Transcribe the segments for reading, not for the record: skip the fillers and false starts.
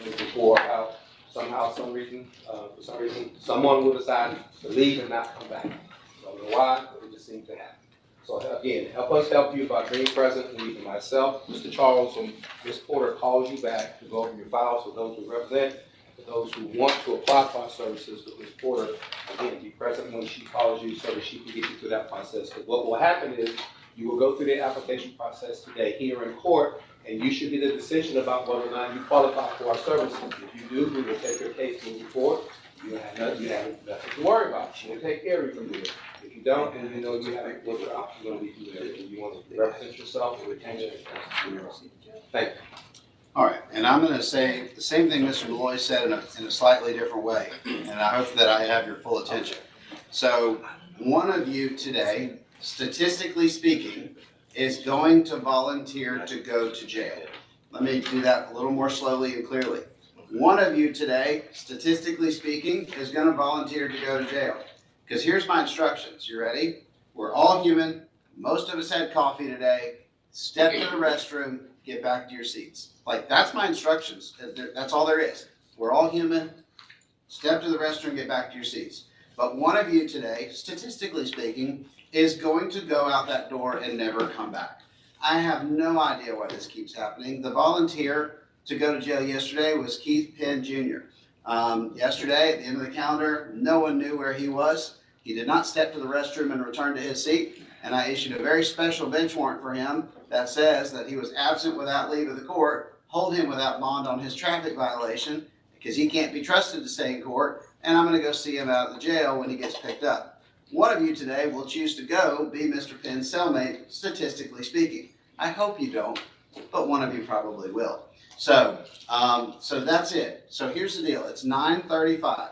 before somehow, for some reason, someone will decide to leave and not come back. Don't know why, but it just seems to happen. So again, help us help you by being present when either myself, Mr. Charles, or Ms. Porter calls you back to go over your files for those who represent, for those who want to apply for our services with Ms. Porter. Again, be present when she calls you so that she can get you through that process. Because what will happen is you will go through the application process today here in court, and you should get a decision about whether or not you qualify for our services. If you do, we will take your case moving forward. You have nothing to worry about. We'll take care of you from here. If you don't, then you know you have what your options going to be through there. If you want to represent yourself or retain your Thank you. All right, and I'm going to say the same thing Mr. Malloy said in a slightly different way, and I hope that I have your full attention. So one of you today, statistically speaking, is going to volunteer to go to jail. Let me do that a little more slowly and clearly. One of you today, statistically speaking, is going to volunteer to go to jail. Because here's my instructions. You ready? We're all human. Most of us had coffee today. Step to the restroom, get back to your seats. Like, that's my instructions. That's all there is. We're all human. Step to the restroom, get back to your seats. But one of you today, statistically speaking, is going to go out that door and never come back. I have no idea why this keeps happening. The volunteer to go to jail yesterday was Keith Penn Jr. Yesterday, at the end of the calendar, no one knew where he was. He did not step to the restroom and return to his seat, and I issued a very special bench warrant for him that says that he was absent without leave of the court, hold him without bond on his traffic violation, because he can't be trusted to stay in court, and I'm going to go see him out of the jail when he gets picked up. One of you today will choose to go be Mr. Penn's cellmate, statistically speaking. I hope you don't, but one of you probably will. So that's it. So here's the deal. It's 9:35.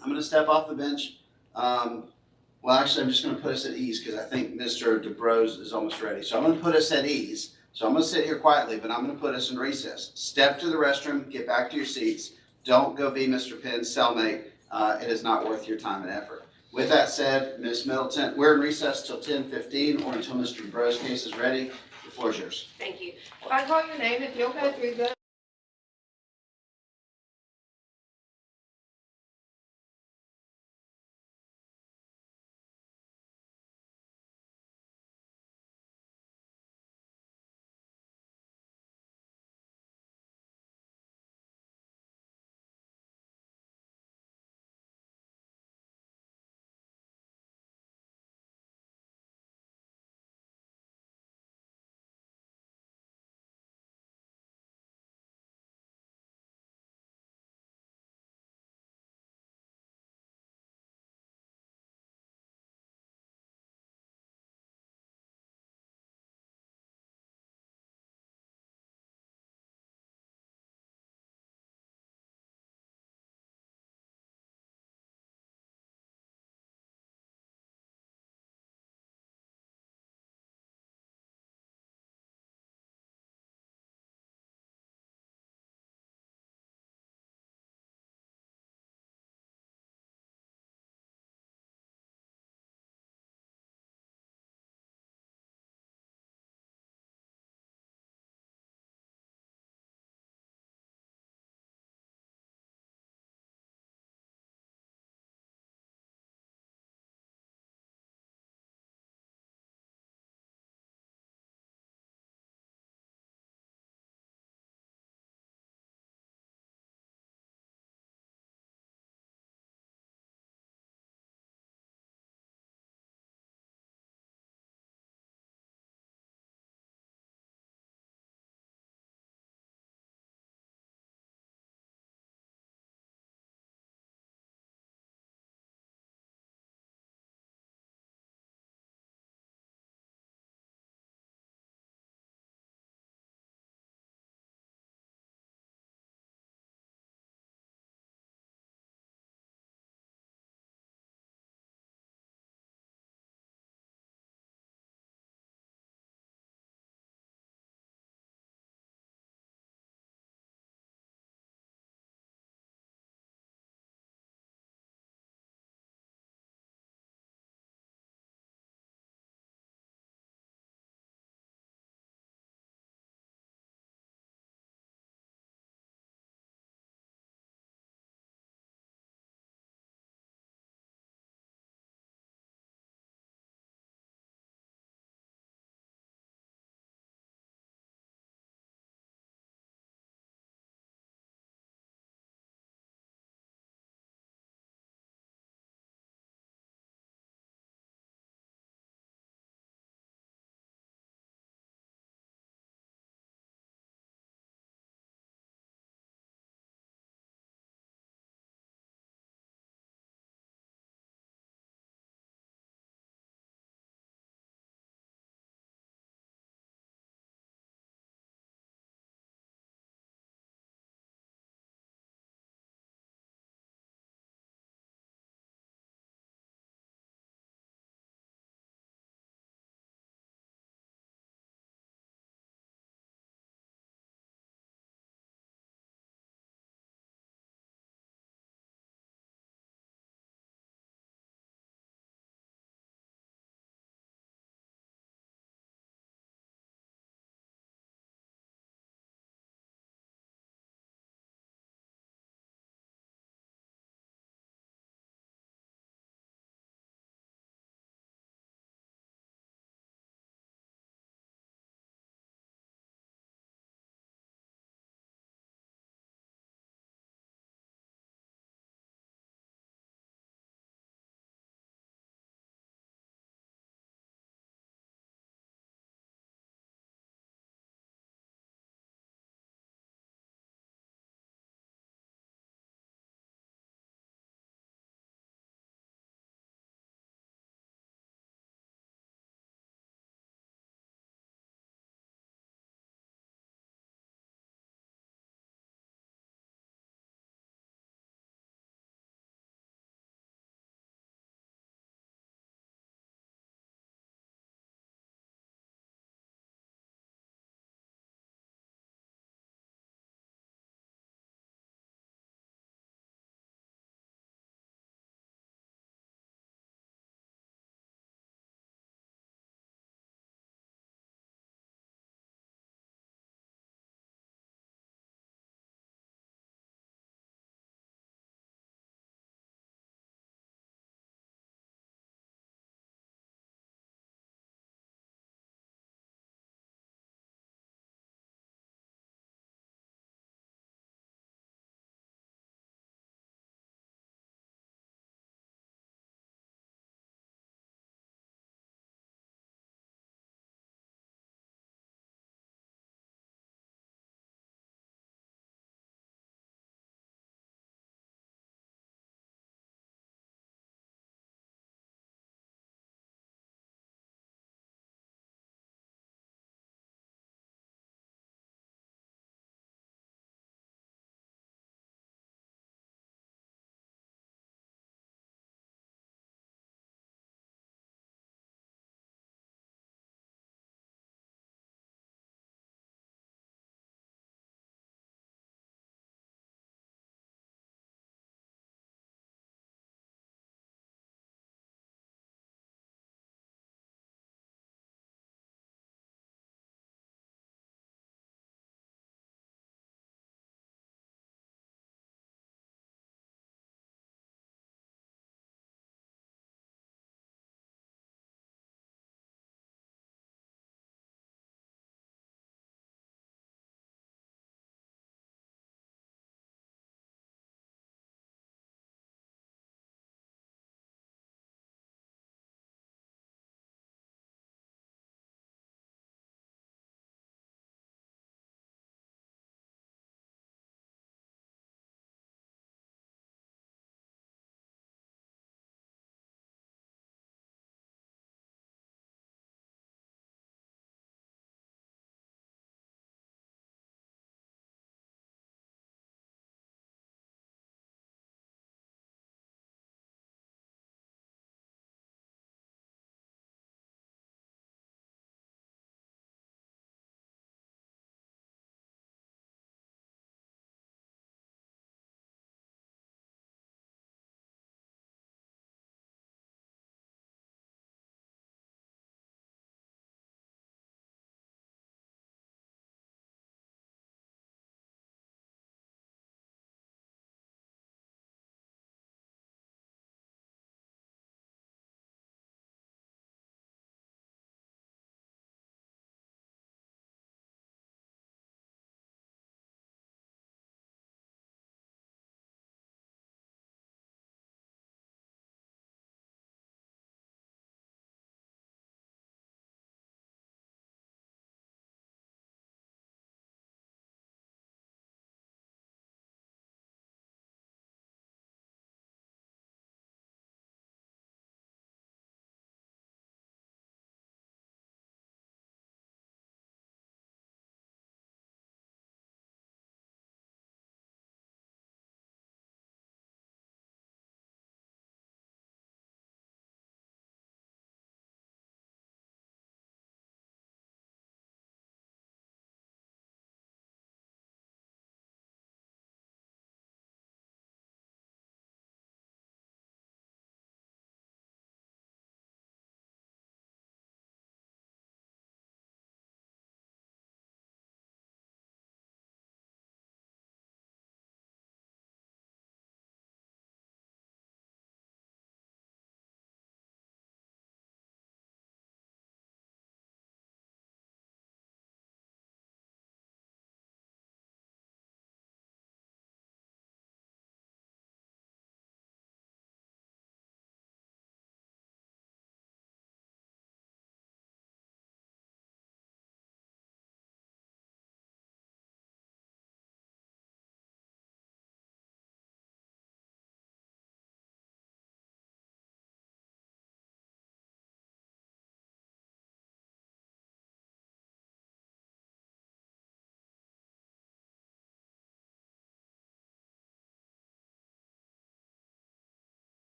I'm going to step off the bench. Well, actually, I'm just going to put us at ease because I think Mr. DeBrose is almost ready. So I'm going to put us at ease. So I'm going to sit here quietly, but I'm going to put us in recess. Step to the restroom, get back to your seats. Don't go be Mr. Penn's cellmate. It is not worth your time and effort. With that said, Ms. Middleton, we're in recess till 10:15 or until Mr. DeBrose's case is ready. The floor is yours. Thank you. If I call your name, if you'll go through the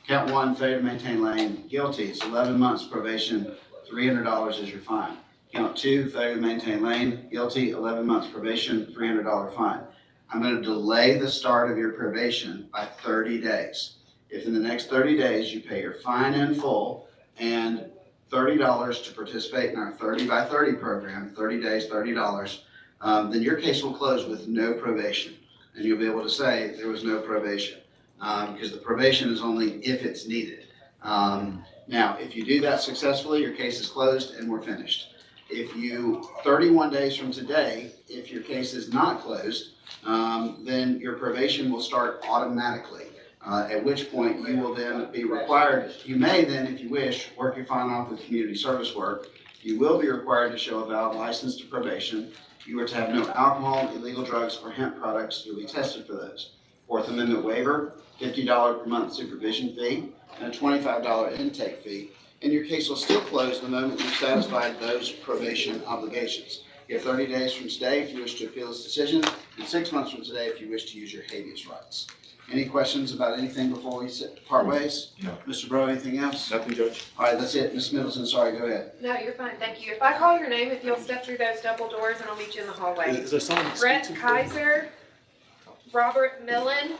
Count one, failure to maintain lane, guilty, it's 11 months probation, $300 is your fine. Count two, failure to maintain lane, guilty, 11 months probation, $300 fine. I'm gonna delay the start of your probation by 30 days. If in the next 30 days you pay your fine in full and $30 to participate in our 30 by 30 program, 30 days, $30, then your case will close with no probation. And you'll be able to say there was no probation, because the probation is only if it's needed. Now, if you do that successfully, your case is closed and we're finished. If you, 31 days from today, if your case is not closed, then your probation will start automatically. At which point you will then be required, you may then, if you wish, work your fine off with community service work. You will be required to show a valid license to probation. You are to have no alcohol, illegal drugs, or hemp products. You'll be tested for those. Fourth Amendment waiver, $50 per month supervision fee, and a $25 intake fee. And your case will still close the moment you've satisfied those probation obligations. You have 30 days from today if you wish to appeal this decision, and 6 months from today if you wish to use your habeas rights. Any questions about anything before we part ways? No. Mr. Bro, anything else? Nothing, Judge. All right, that's it. Ms. Middleton, sorry, go ahead. No, you're fine, thank you. If I call your name, if you'll step through those double doors and I'll meet you in the hallway. Is there someone to speak Brett to? Kaiser, Robert Millen,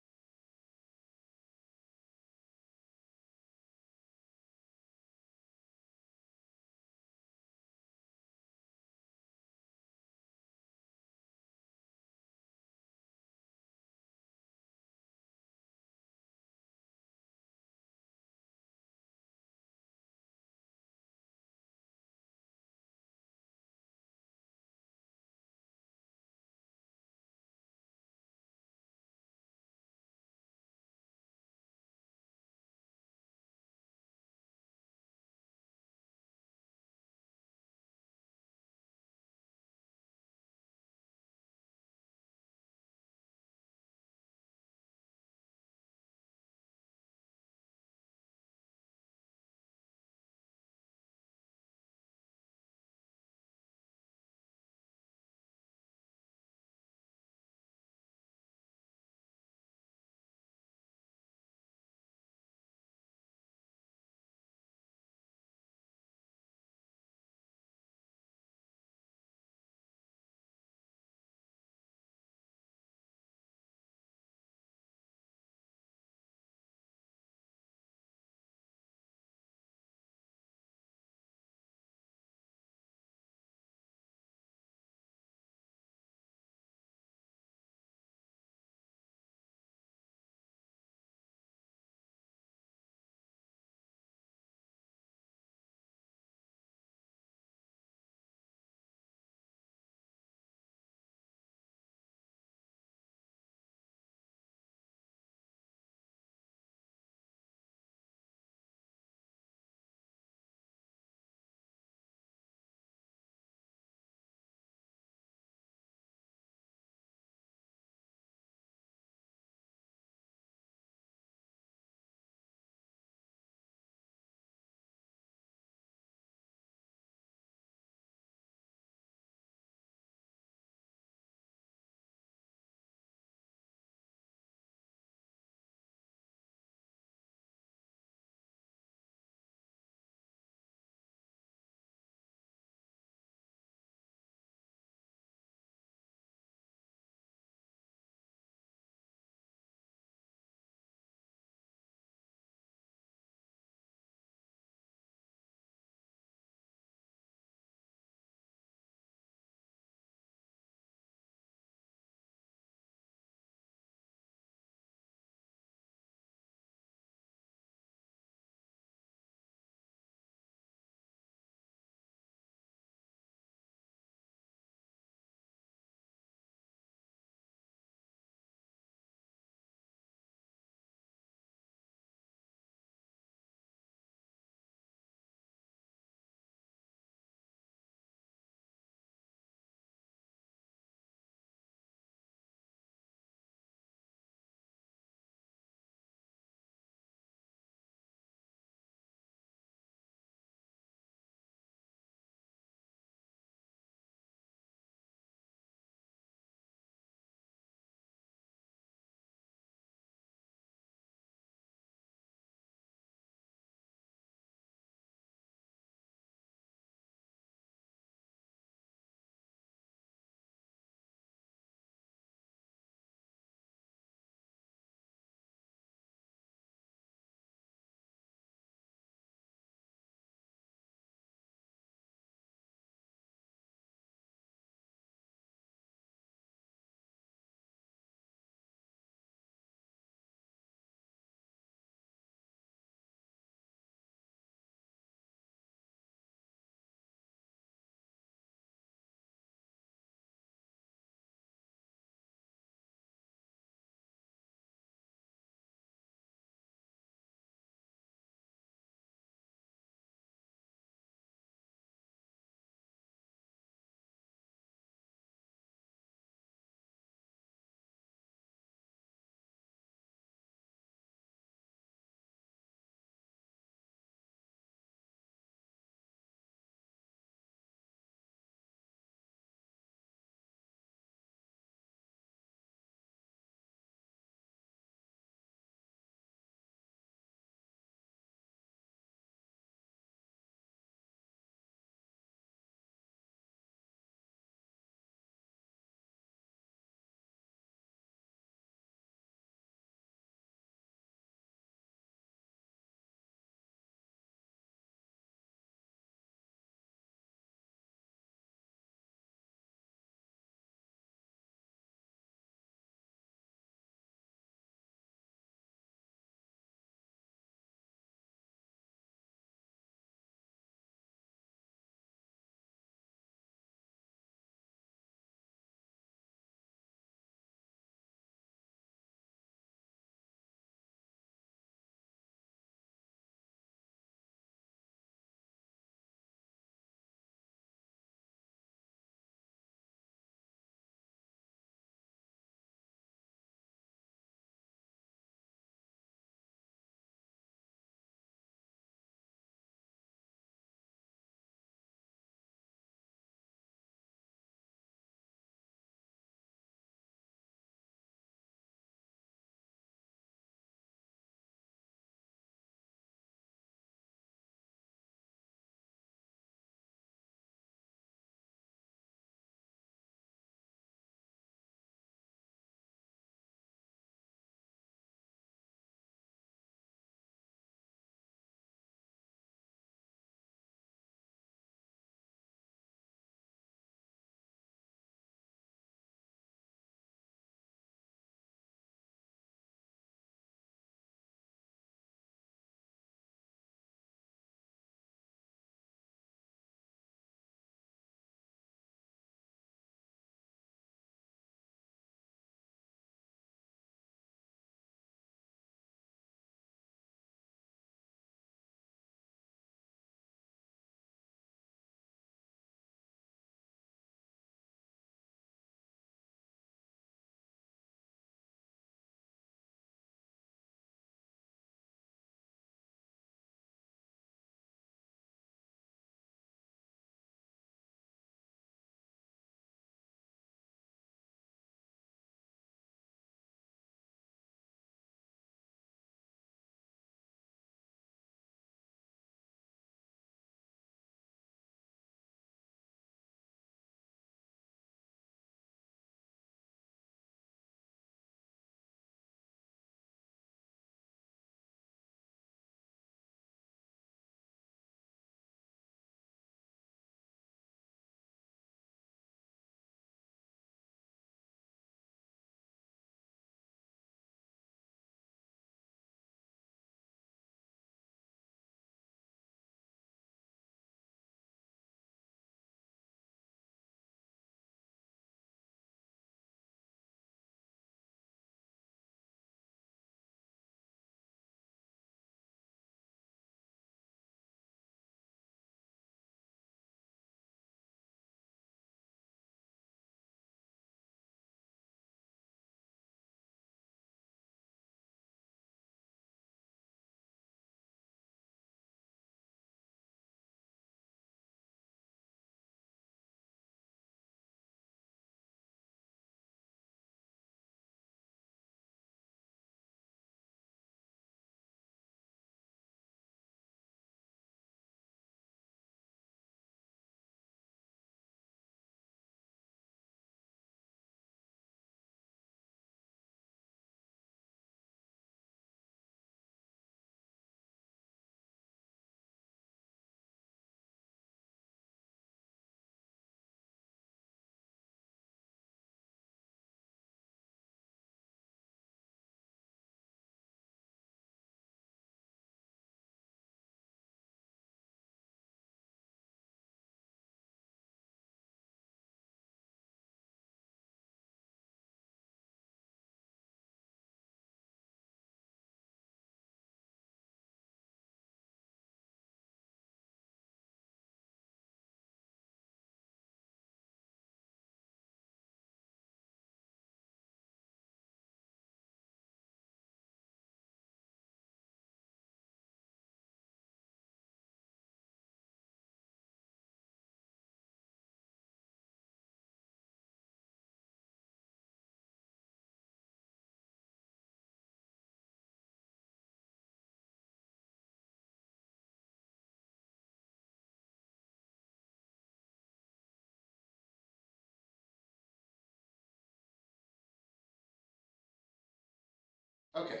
Okay.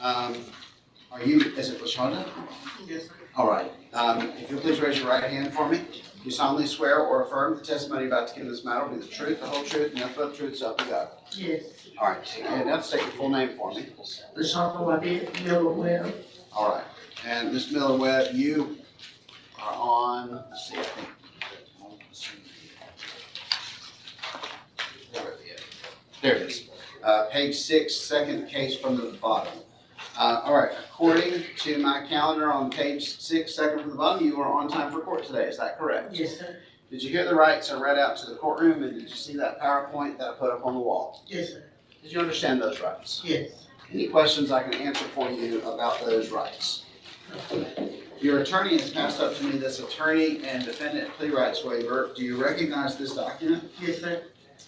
Are you, is it LaShonda? Yes, sir. All right. If you'll please raise your right hand for me. Do you solemnly swear or affirm the testimony you're about to give in this matter will be the truth, the whole truth, and nothing but the truth, so help you God? Yes. All right. Take your hand up. State your full name for me. LaShonda Waddell, Miller Well. All right. And Ms. Miller Webb, you are on, let's see, I think. There it is. Page 6, second case from the bottom. All right, according to my calendar on page 6, second from the bottom, you are on time for court today, is that correct? Yes, sir. Did you hear the rights I read out to the courtroom, and did you see that PowerPoint that I put up on the wall? Yes, sir. Did you understand those rights? Yes. Any questions I can answer for you about those rights? Your attorney has passed up to me this attorney and defendant plea rights waiver. Do you recognize this document? Yes, sir.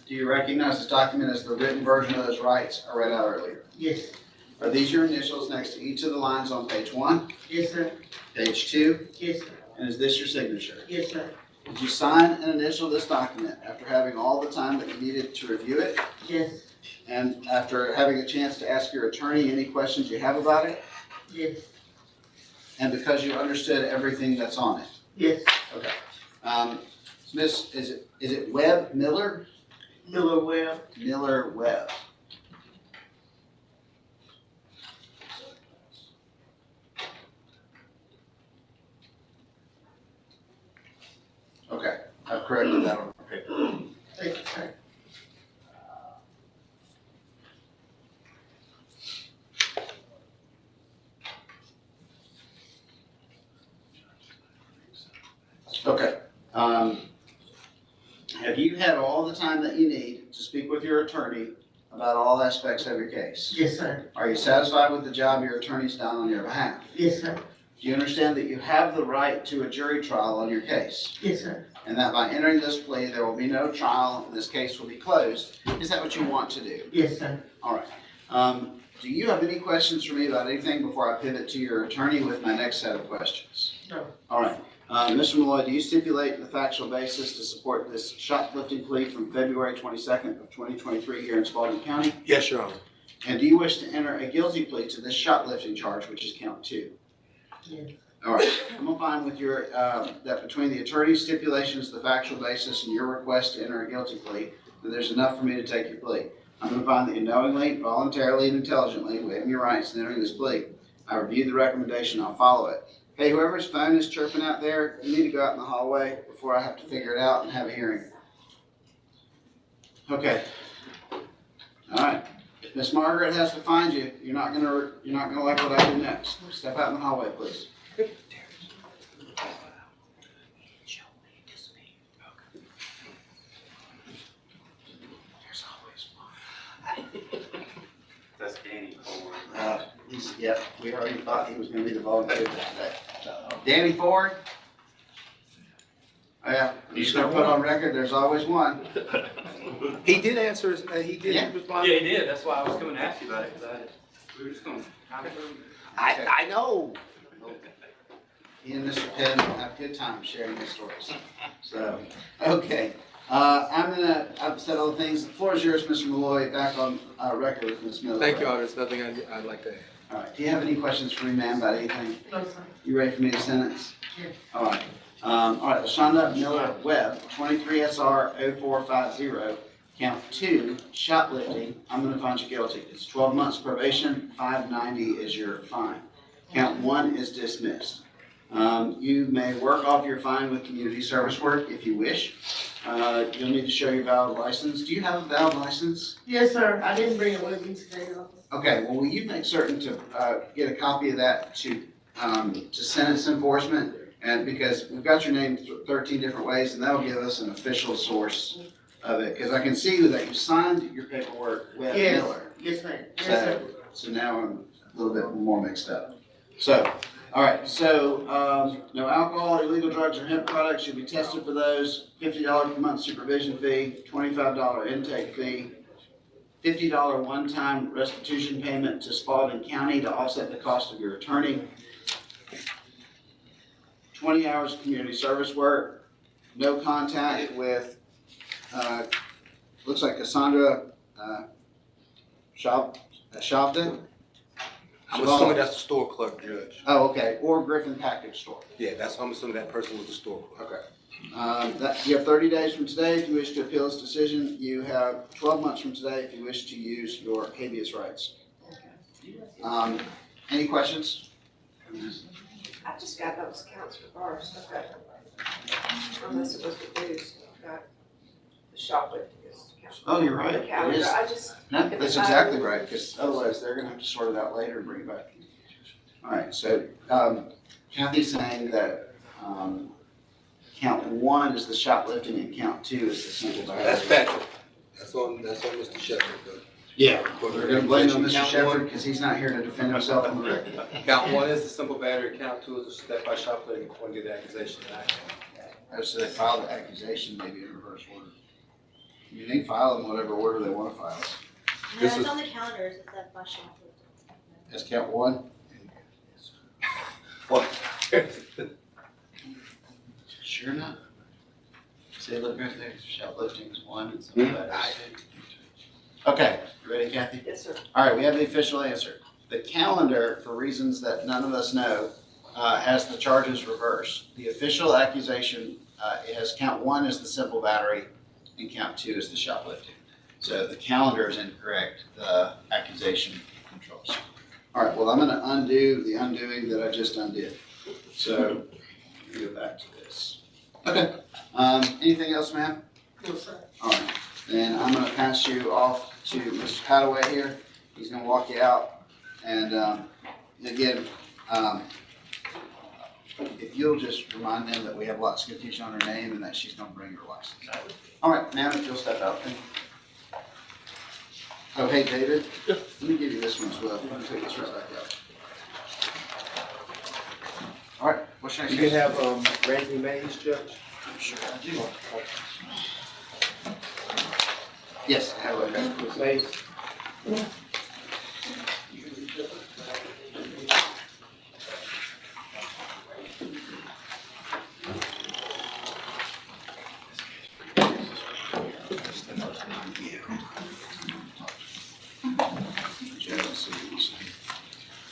Do you recognize this document as the written version of those rights I read out earlier? Yes. Are these your initials next to each of the lines on page 1, Yes, sir. page 2, Yes, sir. and is this your signature? Yes, sir. Did you sign and initial this document after having all the time that you needed to review it, Yes. and after having a chance to ask your attorney any questions you have about it, Yes. and because you understood everything that's on it? Yes. Miss, is it Webb Miller? Miller Well. Miller Webb. Okay, I've corrected that on paper. Thank you, sir. Okay. Have you had all the time that you need to speak with your attorney about all aspects of your case? Yes, sir. Are you satisfied with the job your attorney's done on your behalf? Yes, sir. Do you understand that you have the right to a jury trial on your case? Yes, sir. And that by entering this plea, there will be no trial, and this case will be closed? Is that what you want to do? Yes, sir. All right. Do you have any questions for me about anything before I pivot to your attorney with my next set of questions? No. All right. Mr. Malloy, do you stipulate the factual basis to support this shoplifting plea from February 22nd of 2023 here in Spalding County? Yes, Your Honor. And do you wish to enter a guilty plea to this shoplifting charge, which is count 2? Yes. All right. I'm gonna find with your, that between the attorney's stipulations, the factual basis, and your request to enter a guilty plea, that there's enough for me to take your plea. I'm gonna find that you knowingly, voluntarily, and intelligently waiving your rights in entering this plea. I reviewed the recommendation, I'll follow it. Hey, whoever's phone is chirping out there, you need to go out in the hallway before I have to figure it out and have a hearing. Okay. All right. If Miss Margaret has to find you, you're not gonna like what I do next. Step out in the hallway, please. There's always one. That's Danny Ford. Yep, we already thought he was gonna be the volunteer for today. Danny Ford? Oh, yeah, I'm just gonna put on record, there's always one. He did answer, he did Yeah. respond. Yeah, he did. That's why I was coming to ask you about it, because we were just going to. I know. He and Mr. Penn have a good time sharing their stories. So, okay. I've said all the things. The floor is yours, Mr. Malloy, back on record with Ms. Miller. Thank you, Honor. There's nothing I'd like to add. All right, do you have any questions for me, ma'am, about anything? No, sir. You ready for me to sentence? Yes. All right. All right, LaShonda Miller Webb, 23 SR 0450, count 2, shoplifting. I'm gonna find you guilty. It's 12 months probation, $590 is your fine. Count 1 is dismissed. You may work off your fine with community service work if you wish. You'll need to show your valid license. Do you have a valid license? Yes, sir. I didn't bring it with me today, though. Okay, well, will you make certain to get a copy of that to sentence enforcement? And because we've got your name 13 different ways, and that'll give us an official source of it. Because I can see that you signed your paperwork with Yes. Miller. Yes, ma'am. Yes, sir. So now I'm a little bit more mixed up. So, all right, so no alcohol, illegal drugs, or hemp products should be tested for those. $50 per month supervision fee, $25 intake fee, $50 one-time restitution payment to Spalding County to offset the cost of your attorney, 20 hours of community service work, no contact with, looks like Cassandra Shavda, I'm assuming that's the store clerk, Judge. Oh, okay, or Griffin Package Store. Yeah, I'm assuming that person was the store clerk. Okay. You have 30 days from today if you wish to appeal this decision. You have 12 months from today if you wish to use your habeas rights. Any questions? I just got those accounts reversed, okay. Unless it was reduced, got the shoplifting is. Oh, you're right. The It calendar, is. I just. No, that's exactly right, because otherwise they're gonna have to sort it out later and bring it back. All right, so Kathy's saying that count 1 is the shoplifting and count 2 is the simple battery. That's Patrick. That's on Mr. Shepherd, though. Yeah. But We're gonna blame it on Mr. Count Shepherd one- because he's not here to defend himself on the record. Count 1 is the simple battery, count 2 is the step by shoplifting, according to the accusation tonight. So they filed the accusation maybe in reverse order. I mean, they can file in whatever order they wanna file. No, This it's is- on the calendars, it's that bus shop. That's count 1? Well, Sure not. See, look right there, shoplifting is 1 and simple battery is 2. Okay, you ready, Kathy? Yes, sir. All right, we have the official answer. The calendar, for reasons that none of us know, has the charges reversed. The official accusation has count 1 as the simple battery and count 2 is the shoplifting. So the calendar is incorrect, the accusation controls. All right, well, I'm gonna undo the undoing that I just undid. So, let me go back to this. Okay, anything else, ma'am? No, sir. All right, then I'm gonna pass you off to Mr. Hadaway here. He's gonna walk you out. And again, if you'll just remind them that we have lots of confusion on her name and that she's gonna bring her license. All right, ma'am, if you'll step out. Oh, hey, David, let me give you this one as well. I'm gonna take this right back out. All right, what should I you say? can have Randy Mays, Judge? I'm sure I do. Yes, I have it. Okay, Ms. Mays?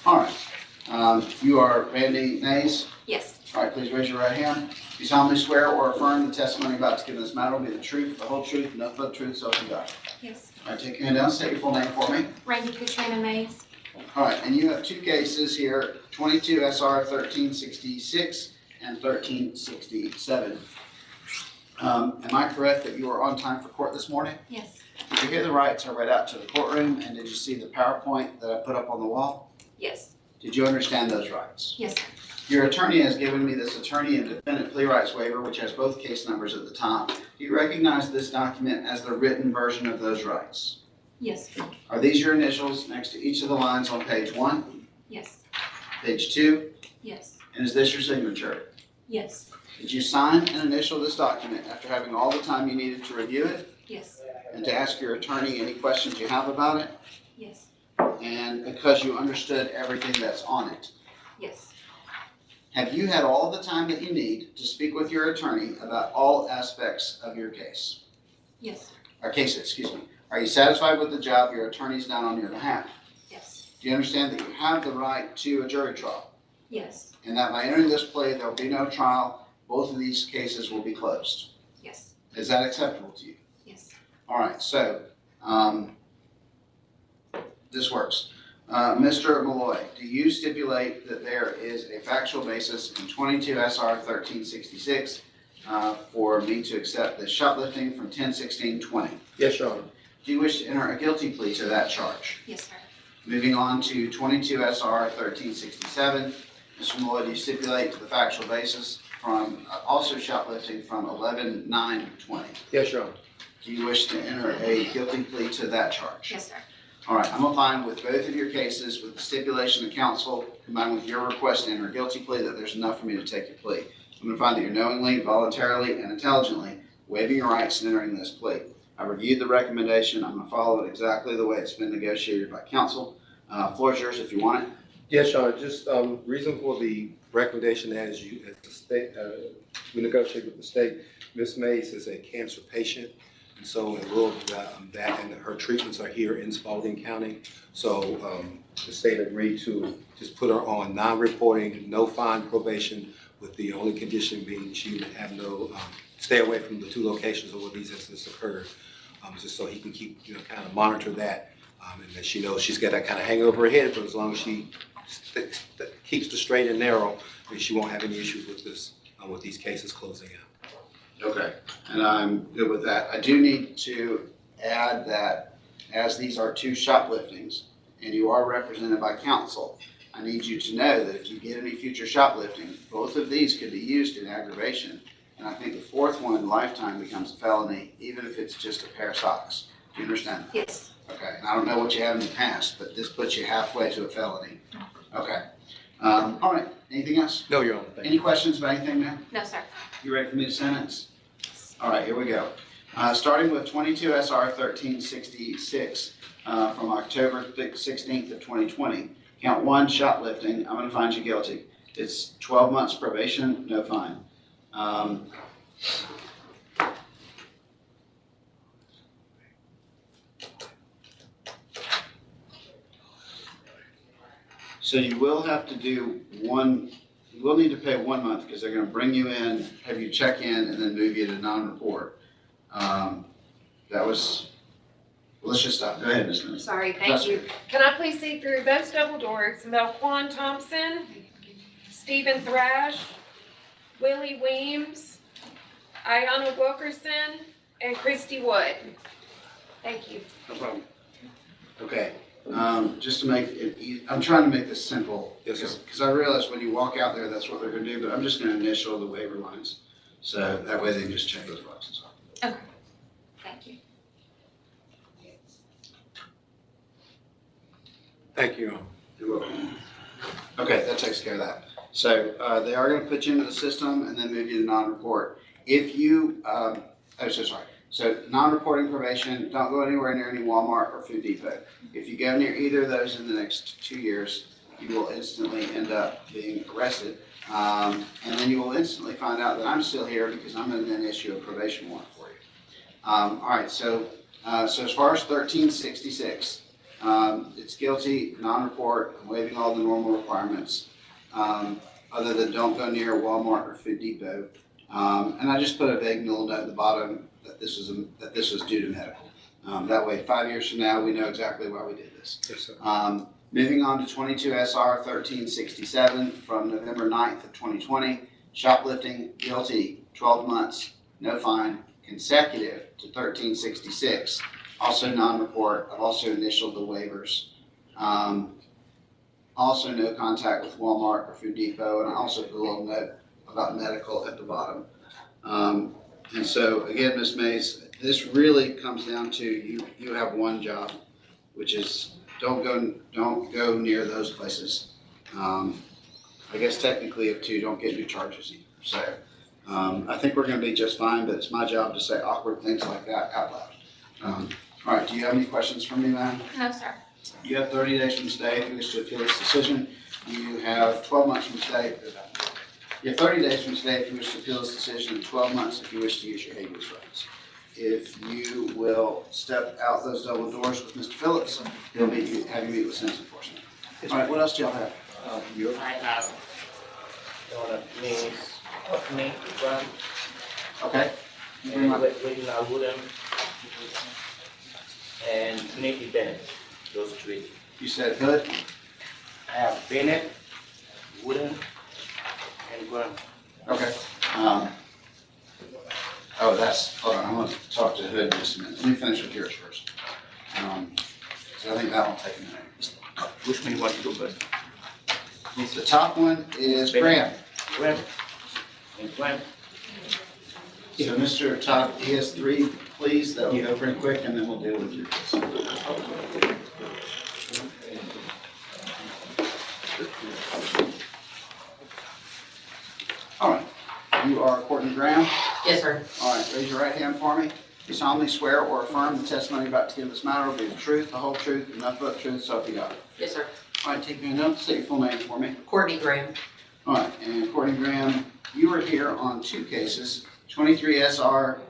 All right, you are Randy Nays. Yes. All right, please raise your right hand. You solemnly swear or affirm the testimony about to give in this matter will be the truth, the whole truth, nothing but the truth, so help you God. Yes. All right, take your hand down, state your full name for me. Randy Katrina Mays. All right, and you have 2 cases here, 22 SR 1366 and 1367. Am I correct that you were on time for court this morning? Yes. Did you hear the rights I read out to the courtroom, and did you see the PowerPoint that I put up on the wall? Yes. Did you understand those rights? Yes, sir. Your attorney has given me this attorney and defendant plea rights waiver, which has both case numbers at the top. Do you recognize this document as the written version of those rights? Yes. Are these your initials next to each of the lines on page 1, Yes. page 2, Yes. and is this your signature? Yes. Did you sign and initial this document after having all the time you needed to review it Yes. and to ask your attorney any questions you have about it, Yes. and because you understood everything that's on it? Yes. Have you had all the time that you need to speak with your attorney about all aspects of your case? Yes. Or cases, excuse me. Are you satisfied with the job your attorney's done on your behalf? Yes. Do you understand that you have the right to a jury trial? Yes. And that by entering this plea, there will be no trial, both of these cases will be closed. Yes. Is that acceptable to you? Yes. All right, so, this works. Mr. Malloy, do you stipulate that there is a factual basis in 22 SR 1366 for me to accept the shoplifting from 10/16/20? Yes, Your Honor. Do you wish to enter a guilty plea to that charge? Yes, sir. Moving on to 22 SR 1367, Mr. Malloy, do you stipulate to the factual basis from also shoplifting from 11/9/20? Yes, Your Honor. Do you wish to enter a guilty plea to that charge? Yes, sir. All right, I'm gonna find with both of your cases, with the stipulation of counsel, combined with your request to enter a guilty plea, that there's enough for me to take your plea. I'm gonna find that you're knowingly, voluntarily, and intelligently waiving your rights in entering this plea. I reviewed the recommendation. I'm gonna follow it exactly the way it's been negotiated by counsel. Floor is yours if you want it. Yes, Your Honor, just, reason for the recommendation as the state, we negotiated with the state, Ms. Mays is a cancer patient. And so in lieu of that, and her treatments are here in Spalding County. So the state agreed to just put her on non-reporting, no fine probation, with the only condition being she would have no, stay away from the 2 locations where these incidents occurred. Just so he can keep, kind of monitor that. And that she knows she's got that kind of hang over her head, but as long as she keeps the straight and narrow, then she won't have any issues with this, with these cases closing out. Okay, and I'm good with that. I do need to add that as these are 2 shopliftings and you are represented by counsel, I need you to know that if you get any future shoplifting, both of these could be used in aggravation. And I think the 4th one, lifetime, becomes a felony, even if it's just a pair of socks. Do you understand? Yes. Okay, and I don't know what you have in the past, but this puts you halfway to a felony. Okay. All right, anything else? No, Your Honor, thank you. Any questions about anything, ma'am? No, sir. You ready for me to sentence? All right, here we go. Starting with 22 SR 1366 from October 16th of 2020. Count 1, shoplifting. I'm going to find you guilty. It's 12 months probation, no fine. So you will have to do one, you will need to pay 1 month because they're going to bring you in, have you check in, and then move you to non-report. That was, let's just stop. Go ahead, Ms. Mooney. Sorry, That's thank you. Can I please see through those double doors? Melquan Thompson, Stephen Thrash, Willie Weems, Ayanna Wilkerson, and Christy Wood. Thank you. No problem. Okay, just to make it easy, I'm trying to make this simple. Yes, sir. Because I realize when you walk out there, that's what they're gonna do, but I'm just gonna initial the waiver lines. So that way they can just check those boxes off. Okay. Thank you. Thank you, Your Honor. You're welcome. Okay, that takes care of that. So they are gonna put you into the system and then move you to non-report. If you, So non-reporting probation, don't go anywhere near any Walmart or Food Depot. If you go near either of those in the next 2 years, you will instantly end up being arrested. And then you will instantly find out that I'm still here because I'm gonna then issue a probation warrant for you. All right, so as far as 1366, it's guilty, non-report, waiving all the normal requirements, other than don't go near Walmart or Food Depot. And I just put a vague little note at the bottom that this was due to medical. That way, 5 years from now, we know exactly why we did this. Yes, sir. Moving on to 22 SR 1367 from November 9th of 2020, shoplifting, guilty, 12 months, no fine, consecutive to 1366. Also non-report. I've also initialed the waivers. Also no contact with Walmart or Food Depot, and I also put a little note about medical at the bottom. And so again, Ms. Mays, this really comes down to you have one job, which is don't go near those places. I guess technically if 2, don't get new charges either. So I think we're gonna be just fine, but it's my job to say awkward things like that out loud. All right, do you have any questions for me, ma'am? No, sir. You have 30 days from today if you wish to appeal this decision. You have 12 months from today. You have 30 days from today if you wish to appeal this decision, and 12 months if you wish to use your habeas rights. If you will step out those double doors with Mr. Phillips, he'll have you meet with Sentencing Enforcement. All right, what else do y'all have? I have me from Okay. Reginald Wooden and Nicky Bennett, those 3. You said Hood? I have Bennett, Wooden, and Graham. Okay. Hold on, I'm gonna talk to Hood in just a minute. Let me finish with yours first. So I think that will take a minute. Which one you want to go first? The top one is Graham. Graham. And Graham. So Mr. Todd, he has 3 pleas that will go pretty quick and then we'll deal with yours. All right, you are Courtney Graham. Yes, sir. All right, raise your right hand for me. You solemnly swear or affirm the testimony about to give this matter will be the truth, the whole truth, and nothing but the truth, so help you God. Yes, sir. All right, take me a note, say your full name for me. Courtney Graham. All right, and Courtney Graham, you were here on 2 cases, 23 SR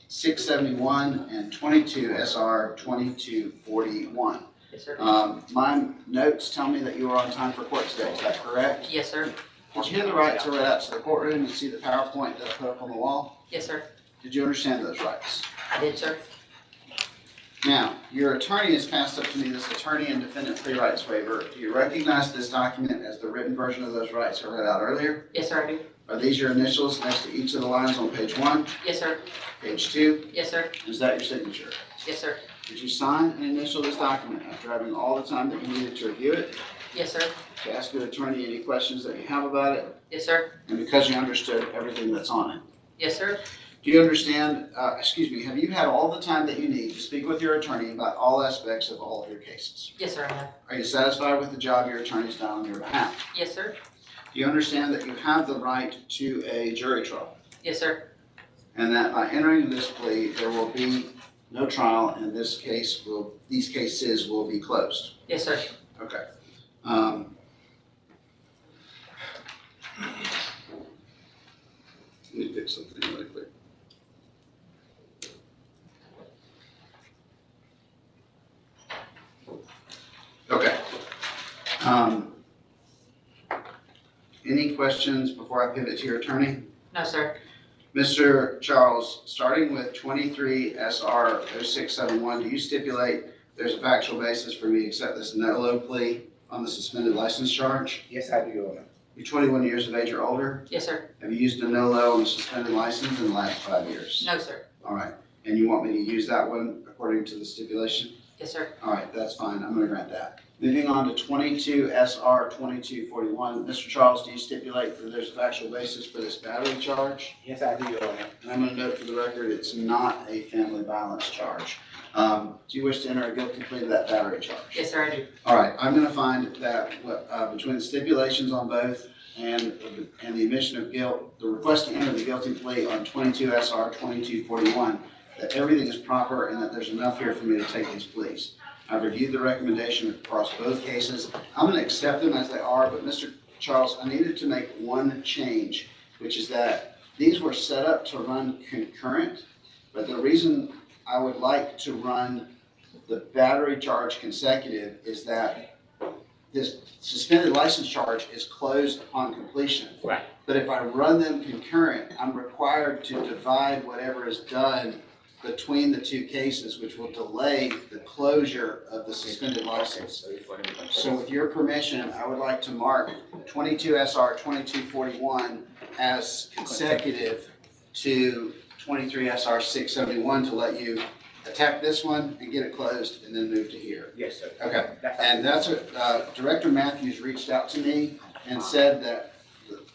671 and 22 SR 2241. Yes, sir. My notes tell me that you were on time for court today, is that correct? Yes, sir. Did you have the right to read out to the courtroom and see the PowerPoint that I put up on the wall? Yes, sir. Did you understand those rights? I did, sir. Now, your attorney has passed up to me this attorney and defendant pre-rights waiver. Do you recognize this document as the written version of those rights I read out earlier? Yes, sir, I do. Are these your initials next to each of the lines on page 1, Yes, sir. page 2? Yes, sir. Is that your signature? Yes, sir. Did you sign and initial this document after having all the time that you needed to review it, Yes, sir. to ask your attorney any questions that you have about it, Yes, sir. and because you understood everything that's on it? Yes, sir. Do you understand, have you had all the time that you need to speak with your attorney about all aspects of all of your cases? Yes, sir, I have. Are you satisfied with the job your attorney's done on your behalf? Yes, sir. Do you understand that you have the right to a jury trial? Yes, sir. And that by entering this plea, there will be no trial and these cases will be closed? Yes, sir. Okay. Let me fix something really quick. Okay. Any questions before I pivot to your attorney? No, sir. Mr. Charles, starting with 23 SR 0671, do you stipulate there's a factual basis for me to accept this no-low plea on the suspended license charge? Yes, I do, Your Honor. You're 21 years of age or older? Yes, sir. Have you used a no-low on a suspended license in the last 5 years? No, sir. All right. And you want me to use that one according to the stipulation? Yes, sir. All right, that's fine. I'm going to grant that. Moving on to 22 SR 2241. Mr. Charles, do you stipulate that there's a factual basis for this battery charge? Yes, I do, Your Honor. And I'm going to note for the record, it's not a family violence charge. Do you wish to enter a guilty plea to that battery charge? Yes, sir, I do. All right, I'm going to find that between the stipulations on both and the admission of guilt, the request to enter the guilty plea on 22 SR 2241, that everything is proper and that there's enough here for me to take these pleas. I've reviewed the recommendation across both cases. I'm going to accept them as they are, but Mr. Charles, I needed to make one change, which is that these were set up to run concurrent, but the reason I would like to run the battery charge consecutive is that this suspended license charge is closed upon completion. Right. But if I run them concurrent, I'm required to divide whatever is done between the two cases, which will delay the closure of the suspended license. So with your permission, I would like to mark 22 SR 2241 as consecutive to 23 SR 671 to let you attack this one and get it closed and then move to here. Yes, sir. Okay, and that's what, Director Matthews reached out to me and said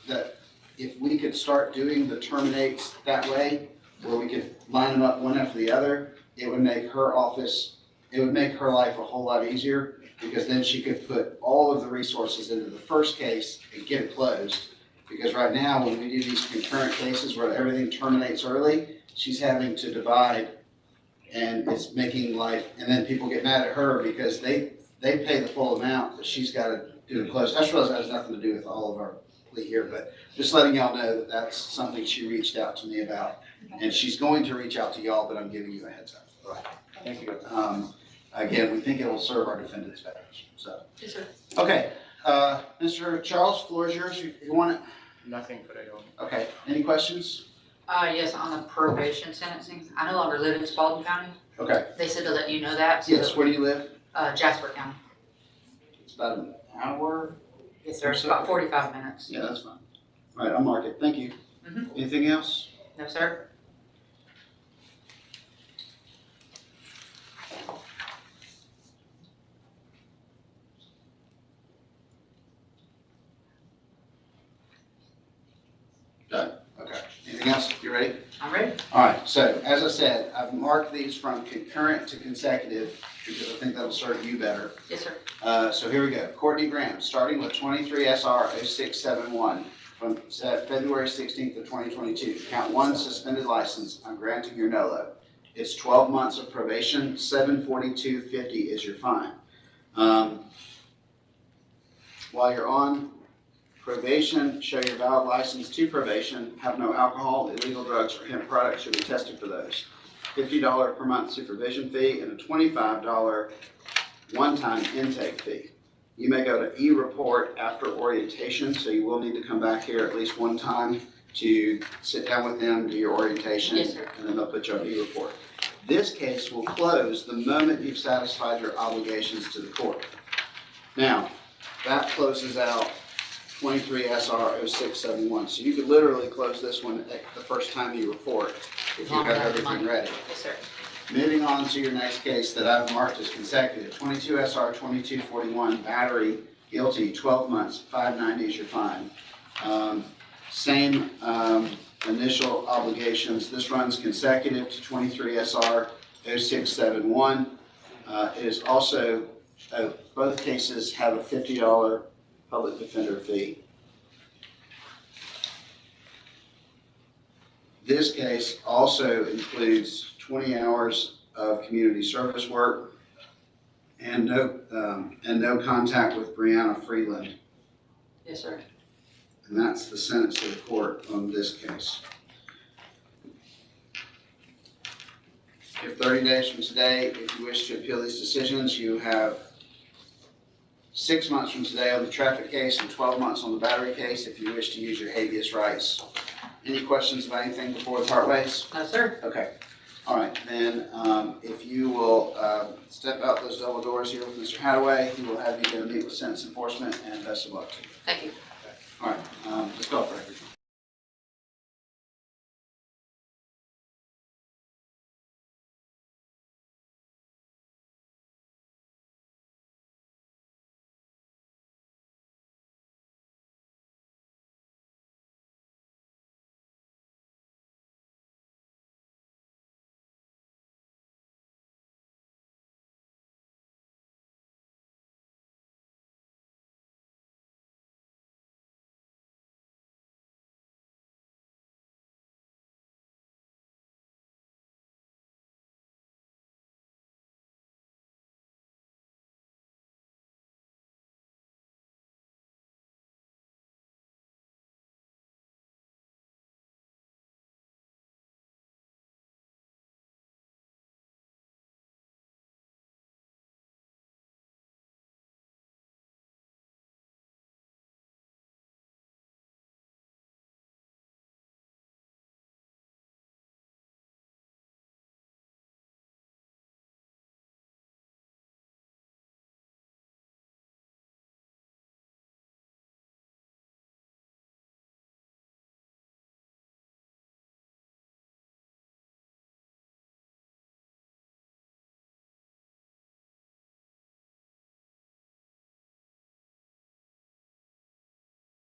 that if we could start doing the terminates that way, where we could line them up one after the other, it would make her life a whole lot easier, because then she could put all of the resources into the first case and get it closed. Because right now, when we do these concurrent cases where everything terminates early, she's having to divide, and it's making life, and then people get mad at her because they pay the full amount, but she's got to do it close. I suppose that has nothing to do with all of our plea here, but just letting y'all know that that's something she reached out to me about. And she's going to reach out to y'all, but I'm giving you a heads up. Right. Thank you. Again, we think it will serve our defendants better, so. Yes, sir. Okay, Mr. Charles, floor is yours. You want it? Nothing for the Your Honor. Okay, any questions? Yes, on the probation sentencing, I no longer live in Spalding County. Okay, They said to let you know that. So yes, where do you live? Jasper County. It's about an hour. Yes, sir. It's about 45 minutes. Yeah, that's fine. All right, I'll mark it. Thank you. Mhm. Anything else? No, sir. Done. Okay. Anything else? You ready? I'm ready. All right, so as I said, I've marked these from concurrent to consecutive because I think that'll serve you better. Yes, sir. So here we go. Courtney Graham, starting with 23 SR 0671 from February 16th of 2022. Count 1, suspended license. I'm granting your NOLO. It's 12 months of probation. $742.50 is your fine. While you're on probation, show your valid license to probation, have no alcohol, illegal drugs, or hemp products. You'll be tested for those. $50 per month supervision fee, and a $25 one-time intake fee. You may go to e-report after orientation, so you will need to come back here at least one time to sit down with them, do your orientation. Yes, sir. And then they'll put you on e-report. This case will close the moment you've satisfied your obligations to the court. Now, that closes out 23 SR 0671. So you could literally close this one at the first time you report if you have everything ready. Yes, sir. Moving on to your next case that I've marked as consecutive, 22 SR 2241, battery, guilty, 12 months, 590 is your fine. Same initial obligations. This runs consecutive to 23 SR 0671. It is also, both cases have a $50 public defender fee. This case also includes 20 hours of community service work and no contact with Brianna Freeland. Yes, sir. And that's the sentence of the court on this case. You have 30 days from today. If you wish to appeal these decisions, you have 6 months from today on the traffic case and 12 months on the battery case if you wish to use your habeas rights. Any questions about anything before the partways? No, sir. Okay. All right, then if you will step out those double doors here with Mr. Hadaway, he will have you go meet with sentence enforcement, and best of luck to you. Thank you. All right, let's go for record.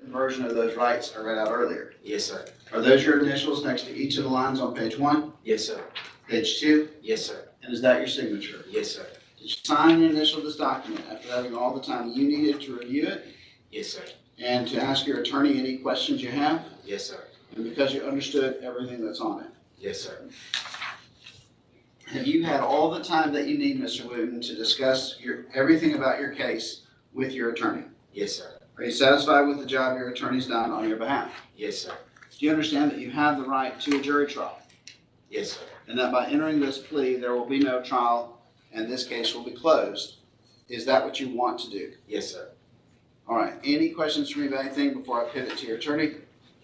Version of those rights I read out earlier. Yes, sir. Are those your initials next to each of the lines on page 1, Yes, sir. page 2, Yes, sir. and is that your signature? Yes, sir. Did you sign and initial this document after having all the time you needed to review it Yes, sir. and to ask your attorney any questions you have, Yes, sir. and because you understood everything that's on it? Yes, sir. Have you had all the time that you need, Mr. Wooten, to discuss everything about your case with your attorney? Yes, sir. Are you satisfied with the job your attorney's done on your behalf? Yes, sir. Do you understand that you have the right to a jury trial? Yes, sir. And that by entering this plea, there will be no trial and this case will be closed? Is that what you want to do? Yes, sir. All right, any questions for me about anything before I pivot to your attorney?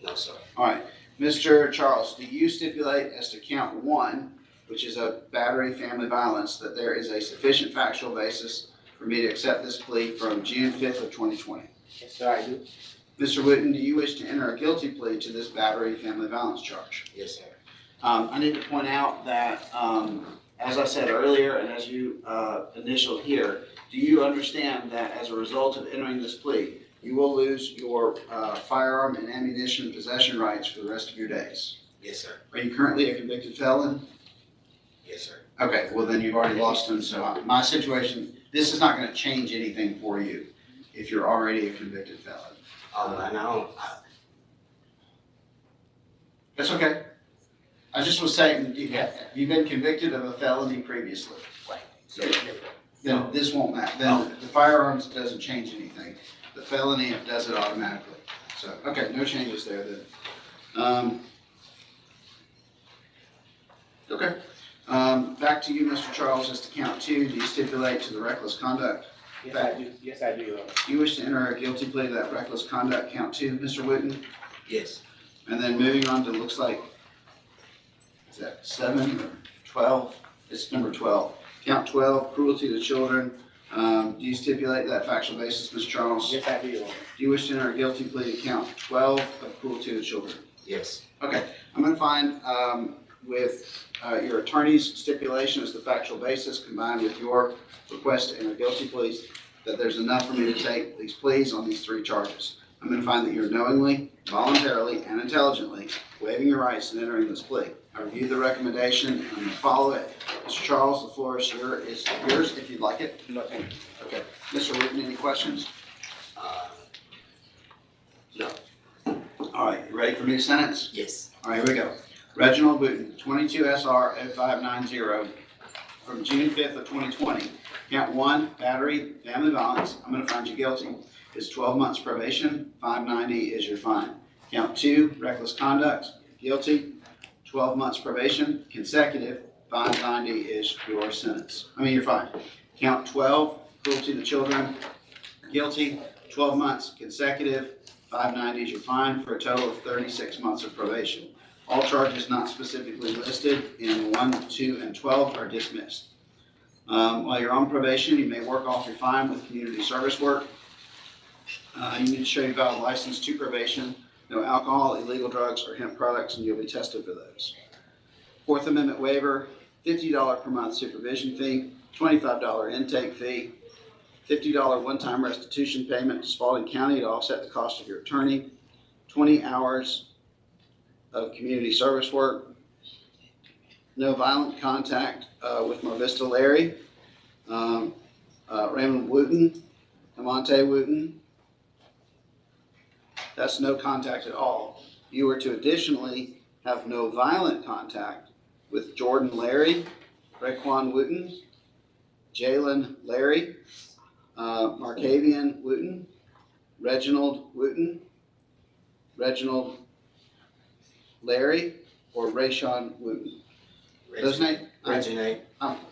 No, sir. All right, Mr. Charles, do you stipulate as to count 1, which is a battery family violence, that there is a sufficient factual basis for me to accept this plea from June 5th of 2020? Yes, sir, I do. Mr. Wooten, do you wish to enter a guilty plea to this battery family violence charge? Yes, sir. I need to point out that, as I said earlier, and as you initialed here, do you understand that as a result of entering this plea, you will lose your firearm and ammunition possession rights for the rest of your days? Yes, sir. Are you currently a convicted felon? Yes, sir. Okay, well then you've already lost them, so my situation, this is not gonna change anything for you if you're already a convicted felon. And I don't, That's okay. I just was saying, you've been convicted of a felony previously. so, Then this won't matter. Then the firearms doesn't change anything. The felony does it automatically. So, okay, no changes there then. Okay. back to you, Mr. Charles, as to count two. Do you stipulate to the reckless conduct? Yes, I do. Yes, I do, Your Honor. Do you wish to enter a guilty plea to that reckless conduct, count two, Mr. Wooten? Yes. And then moving on to, looks like, is that 7 or 12? It's number 12. Count 12, cruelty to children. Do you stipulate that factual basis, Mr. Charles? Yes, I do, Your Honor. Do you wish to enter a guilty plea to count 12 of cruelty to children? Yes. Okay, I'm gonna find, with, your attorney's stipulation as the factual basis combined with your request to enter guilty pleas, that there's enough for me to take these pleas on these three charges. I'm gonna find that you're knowingly, voluntarily, and intelligently waiving your rights in entering this plea. I reviewed the recommendation, and I'm gonna follow it. Mr. Charles, the floor is yours if you'd like it. No, thank you. Okay. Mr. Witten, any questions? No. All right, you ready for me to sentence? Yes. All right, here we go. Reginald Wooten, 22 SR 0590, from June 5th of 2020. Count 1, battery, family violence. I'm going to find you guilty. It's 12 months probation, 590 is your fine. Count 2, reckless conduct, guilty, 12 months probation, consecutive, 590 is your sentence. Your fine. Count 12, cruelty to children, guilty, 12 months consecutive, 590 is your fine, for a total of 36 months of probation. All charges not specifically listed in 1, 2, and 12 are dismissed. While you're on probation, you may work off your fine with community service work. You need to show your valid license to probation, no alcohol, illegal drugs, or hemp products, and you'll be tested for those. Fourth Amendment waiver, $50 per month supervision fee, $25 intake fee, $50 one-time restitution payment to Spalding County to offset the cost of your attorney, 20 hours of community service work, no violent contact with Marvista Larry, Raymond Wooten, Amonte Wooten. That's no contact at all. You are to additionally have no violent contact with Jordan Larry, Raekwon Wooten, Jalen Larry, Markavian Wooten, Reginald Wooten, Reginald Larry, or Rayshawn Wooten. Those names? Reginate.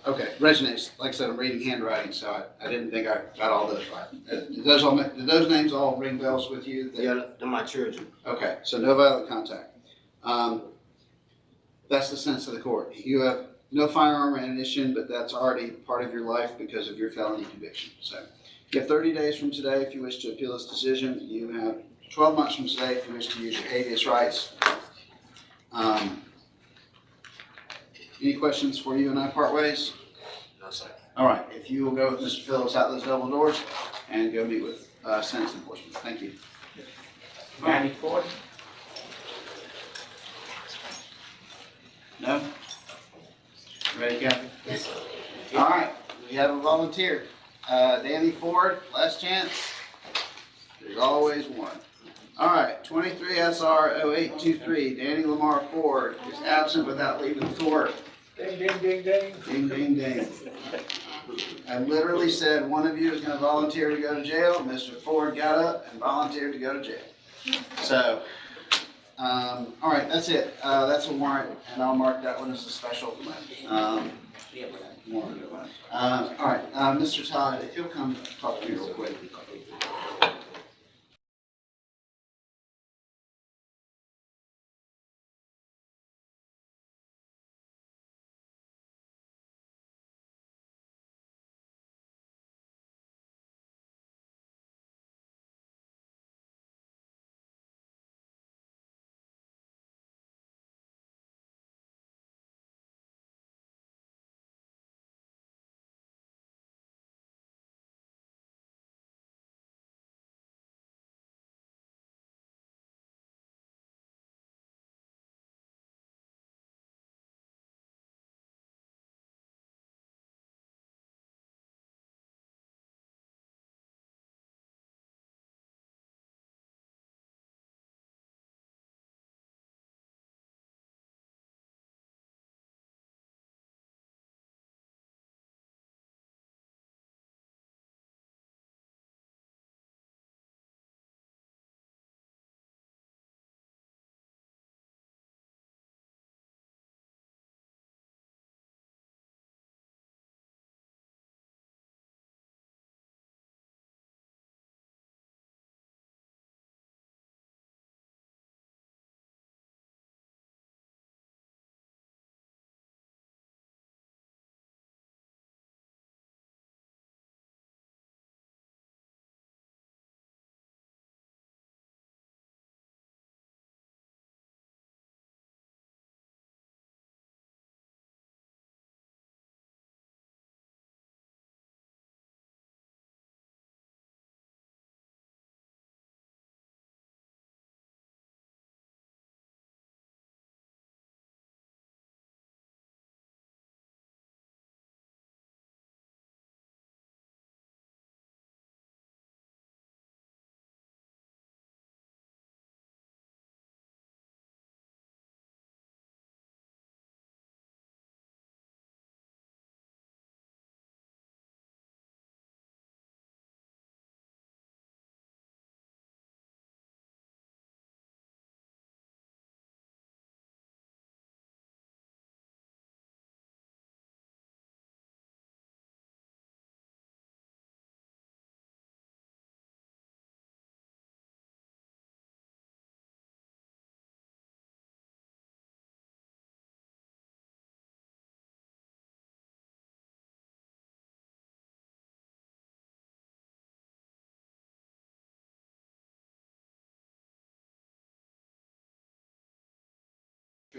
Okay, Reginate. Like I said, I'm reading handwriting, so I didn't think I got all those right. Did those names all ring bells with you? Yeah, they're my children. Okay, so no violent contact. That's the sense of the court. You have no firearm or ammunition, but that's already part of your life because of your felony conviction. So you have 30 days from today if you wish to appeal this decision. You have 12 months from today if you wish to use your habeas rights. Any questions for you and I part ways? No, sir. All right, if you will go with Mr. Phillips out those double doors and go meet with sentence enforcement. Thank you. Danny Ford? No? Ready, Kathy? Yes, sir. All right, we have a volunteer. Danny Ford, last chance. There's always one. All right, 23 SR 0823, Danny Lamar Ford is absent without leaving the court. Ding, ding, ding, ding. Ding, ding, ding. I literally said one of you is gonna volunteer to go to jail. Mr. Ford got up and volunteered to go to jail. So, all right, that's it. That's a warrant, and I'll mark that one as a special warrant. All right, Mr. Todd, if you'll come talk to me real quick.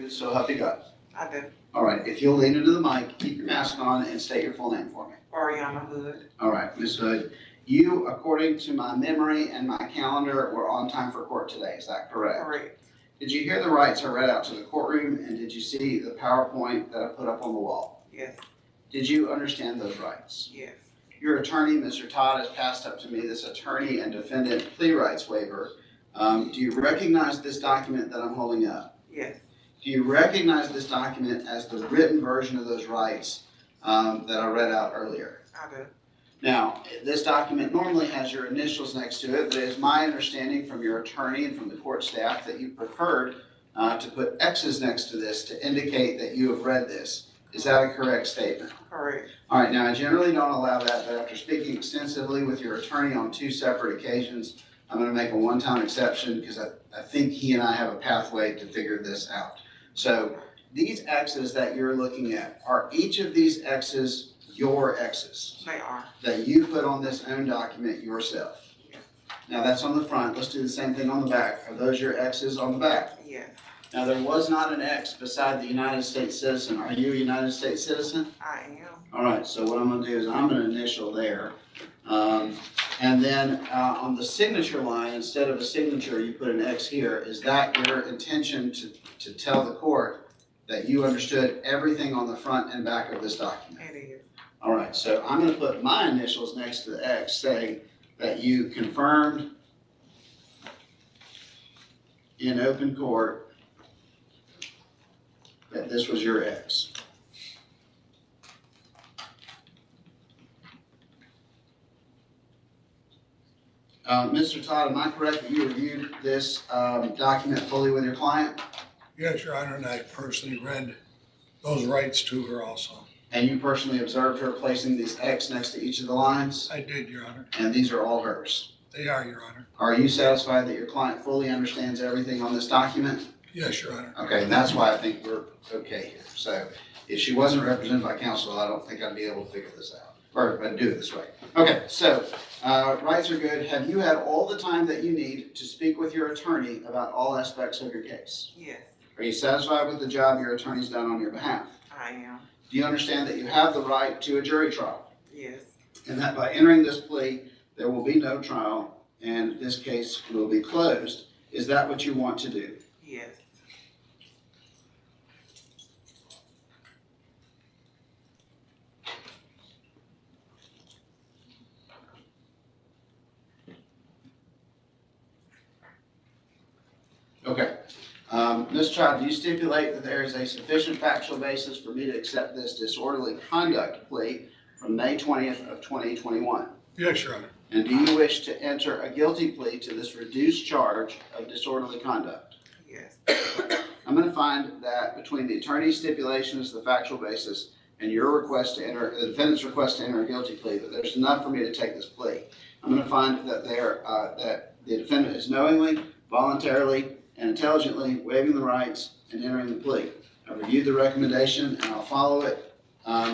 So help you God. I do. All right, if you'll lean into the mic, keep your mask on, and state your full name for me. Ariana Hood. All right, Ms. Hood, you, according to my memory and my calendar, were on time for court today, is that correct? Correct. Did you hear the rights I read out to the courtroom, and did you see the PowerPoint that I put up on the wall? Yes. Did you understand those rights? Yes. Your attorney, Mr. Todd, has passed up to me this attorney and defendant plea rights waiver. Do you recognize this document that I'm holding up? Yes. Do you recognize this document as the written version of those rights that I read out earlier? I do. Now, this document normally has your initials next to it, but it is my understanding from your attorney and from the court staff that you preferred to put X's next to this to indicate that you have read this. Is that a correct statement? Correct. All right, now I generally don't allow that, but after speaking extensively with your attorney on 2 separate occasions, I'm gonna make a one-time exception because I think he and I have a pathway to figure this out. So these X's that you're looking at, are each of these X's your X's They are. that you put on this own document yourself? Now that's on the front, let's do the same thing on the back. Are those your X's on the back? Yes. Now there was not an X beside the United States citizen. Are you a United States citizen? I am. All right, so what I'm gonna do is I'm gonna initial there. And then on the signature line, instead of a signature, you put an X here. Is that your intention to tell the court that you understood everything on the front and back of this document? It is. All right, so I'm gonna put my initials next to the X saying that you confirmed in open court that this was your X. Mr. Todd, am I correct that you reviewed this document fully with your client? Yes, Your Honor, and I personally read those rights to her also. And you personally observed her placing these X next to each of the lines? I did, Your Honor. And these are all hers? They are, Your Honor. Are you satisfied that your client fully understands everything on this document? Yes, Your Honor. Okay, and that's why I think we're okay here. So if she wasn't represented by counsel, I don't think I'd be able to figure this out, or I'd do it this way. Okay, so rights are good. Have you had all the time that you need to speak with your attorney about all aspects of your case? Yes. Are you satisfied with the job your attorney's done on your behalf? I am. Do you understand that you have the right to a jury trial? Yes. And that by entering this plea, there will be no trial and this case will be closed. Is that what you want to do? Yes. Okay. Ms. Child, do you stipulate that there is a sufficient factual basis for me to accept this disorderly conduct plea from May 20th of 2021? Yes, Your Honor. And do you wish to enter a guilty plea to this reduced charge of disorderly conduct? Yes. I'm going to find that between the attorney's stipulation as the factual basis and your request to enter, the defendant's request to enter a guilty plea, that there's enough for me to take this plea. I'm going to find that that the defendant is knowingly, voluntarily, and intelligently waiving the rights and entering the plea. I've reviewed the recommendation and I'll follow it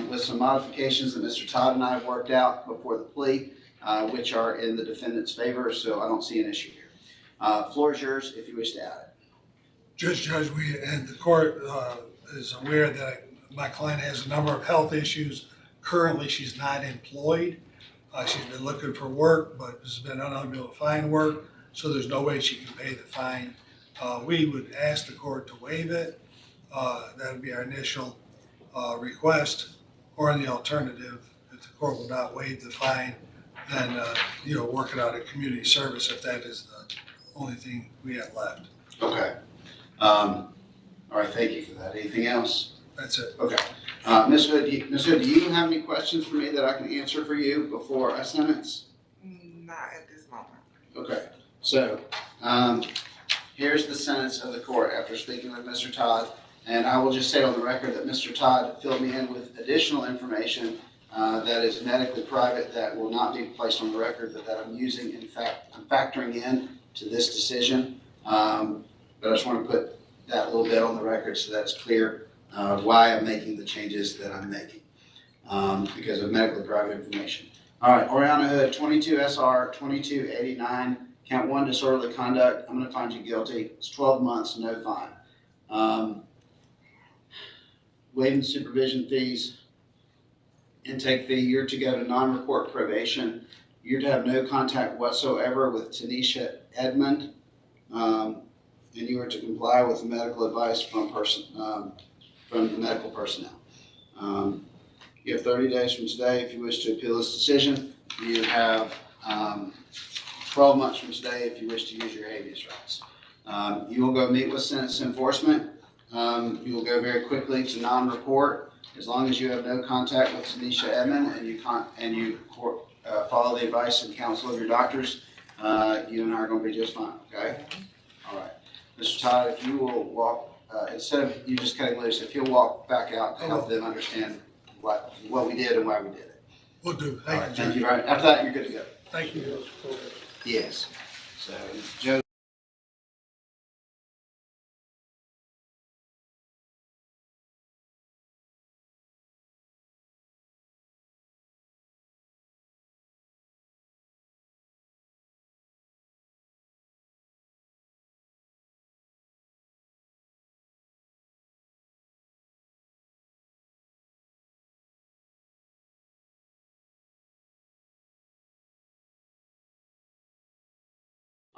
with some modifications that Mr. Todd and I have worked out before the plea, which are in the defendant's favor, so I don't see an issue here. Floor is yours if you wish to add it. Judge, we, and the court is aware that my client has a number of health issues. Currently, she's not employed. She's been looking for work, but has been unable to find work, so there's no way she can pay the fine. We would ask the court to waive it. That would be our initial request, or the alternative, if the court will not waive the fine, then work it out at community service if that is the only thing we have left. Okay. All right, thank you for that. Anything else? That's it. Okay. Ms. Hood, do you have any questions for me that I can answer for you before I sentence? Not at this moment. Okay. So, here's the sentence of the court after speaking with Mr. Todd. And I will just say on the record that Mr. Todd filled me in with additional information that is medically private that will not be placed on the record, but that I'm using, in fact, I'm factoring in to this decision. But I just want to put that little bit on the record so that's clear why I'm making the changes that I'm making because of medically private information. All right, Oriana Hood, 22 SR 2289, count 1 disorderly conduct. I'm going to find you guilty. It's 12 months, no fine. waiving supervision fees, intake fee, you're to go to non-report probation. You're to have no contact whatsoever with Tanisha Edmond. And you are to comply with medical advice from the medical personnel. You have 30 days from today if you wish to appeal this decision. You have 12 months from today if you wish to use your habeas rights. You will go meet with sentence enforcement. You will go very quickly to non-report as long as you have no contact with Tanisha Edmond and you follow the advice and counsel of your doctors. You and I are going to be just fine. Okay. All right. Mr. Todd, if you will walk, instead of you just cutting loose, if you'll walk back out to help them understand what we did and why we did it. Will do. All right, Thank thank you, you Judge. very much. After that, you're good to go. Thank you. Yes. So, Joe.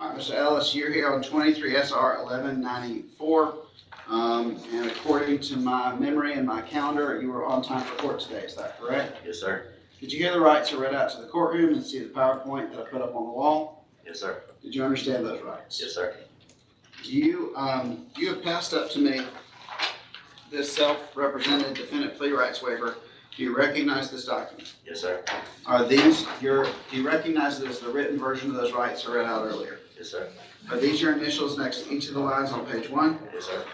All right, Mr. Ellis, you're here on 23 SR 1194. And according to my memory and my calendar, you were on time for court today. Is that correct? Yes, sir. Did you hear the rights I read out to the courtroom and see the PowerPoint that I put up on the wall? Yes, sir. Did you understand those rights? Yes, sir. You have passed up to me this self-represented defendant plea rights waiver. Do you recognize this document? Yes, sir. Do you recognize it as the written version of those rights I read out earlier? Yes, sir. Are these your initials next to each of the lines on page 1? Yes, sir.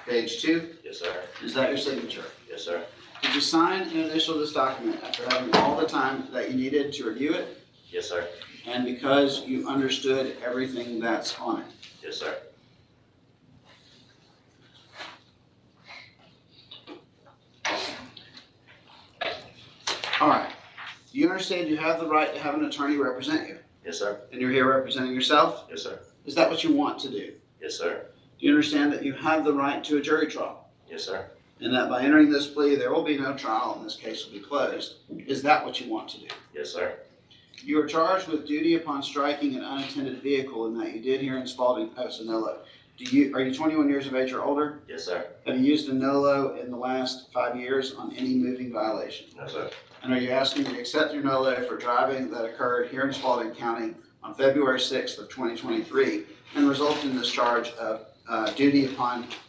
Page 2? Yes, sir. Is that your signature? Yes, sir. Did you sign and initial this document after having all the time that you needed to review it Yes, sir. and because you understood everything that's on it? Yes, sir. All right. Do you understand you have the right to have an attorney represent you? Yes, sir. And you're here representing yourself? Yes, sir. Is that what you want to do? Yes, sir. Do you understand that you have the right to a jury trial? Yes, sir. And that by entering this plea, there will be no trial and this case will be closed? Is that what you want to do? Yes, sir. You are charged with duty upon striking an unattended vehicle and that you did here in Spalding, Sonolo. Are you 21 years of age or older? Yes, sir. Have you used a NOLO in the last 5 years on any moving violation? No, sir. And are you asking me to accept your NOLO for driving that occurred here in Spalding County on February 6th of 2023 and result in this charge of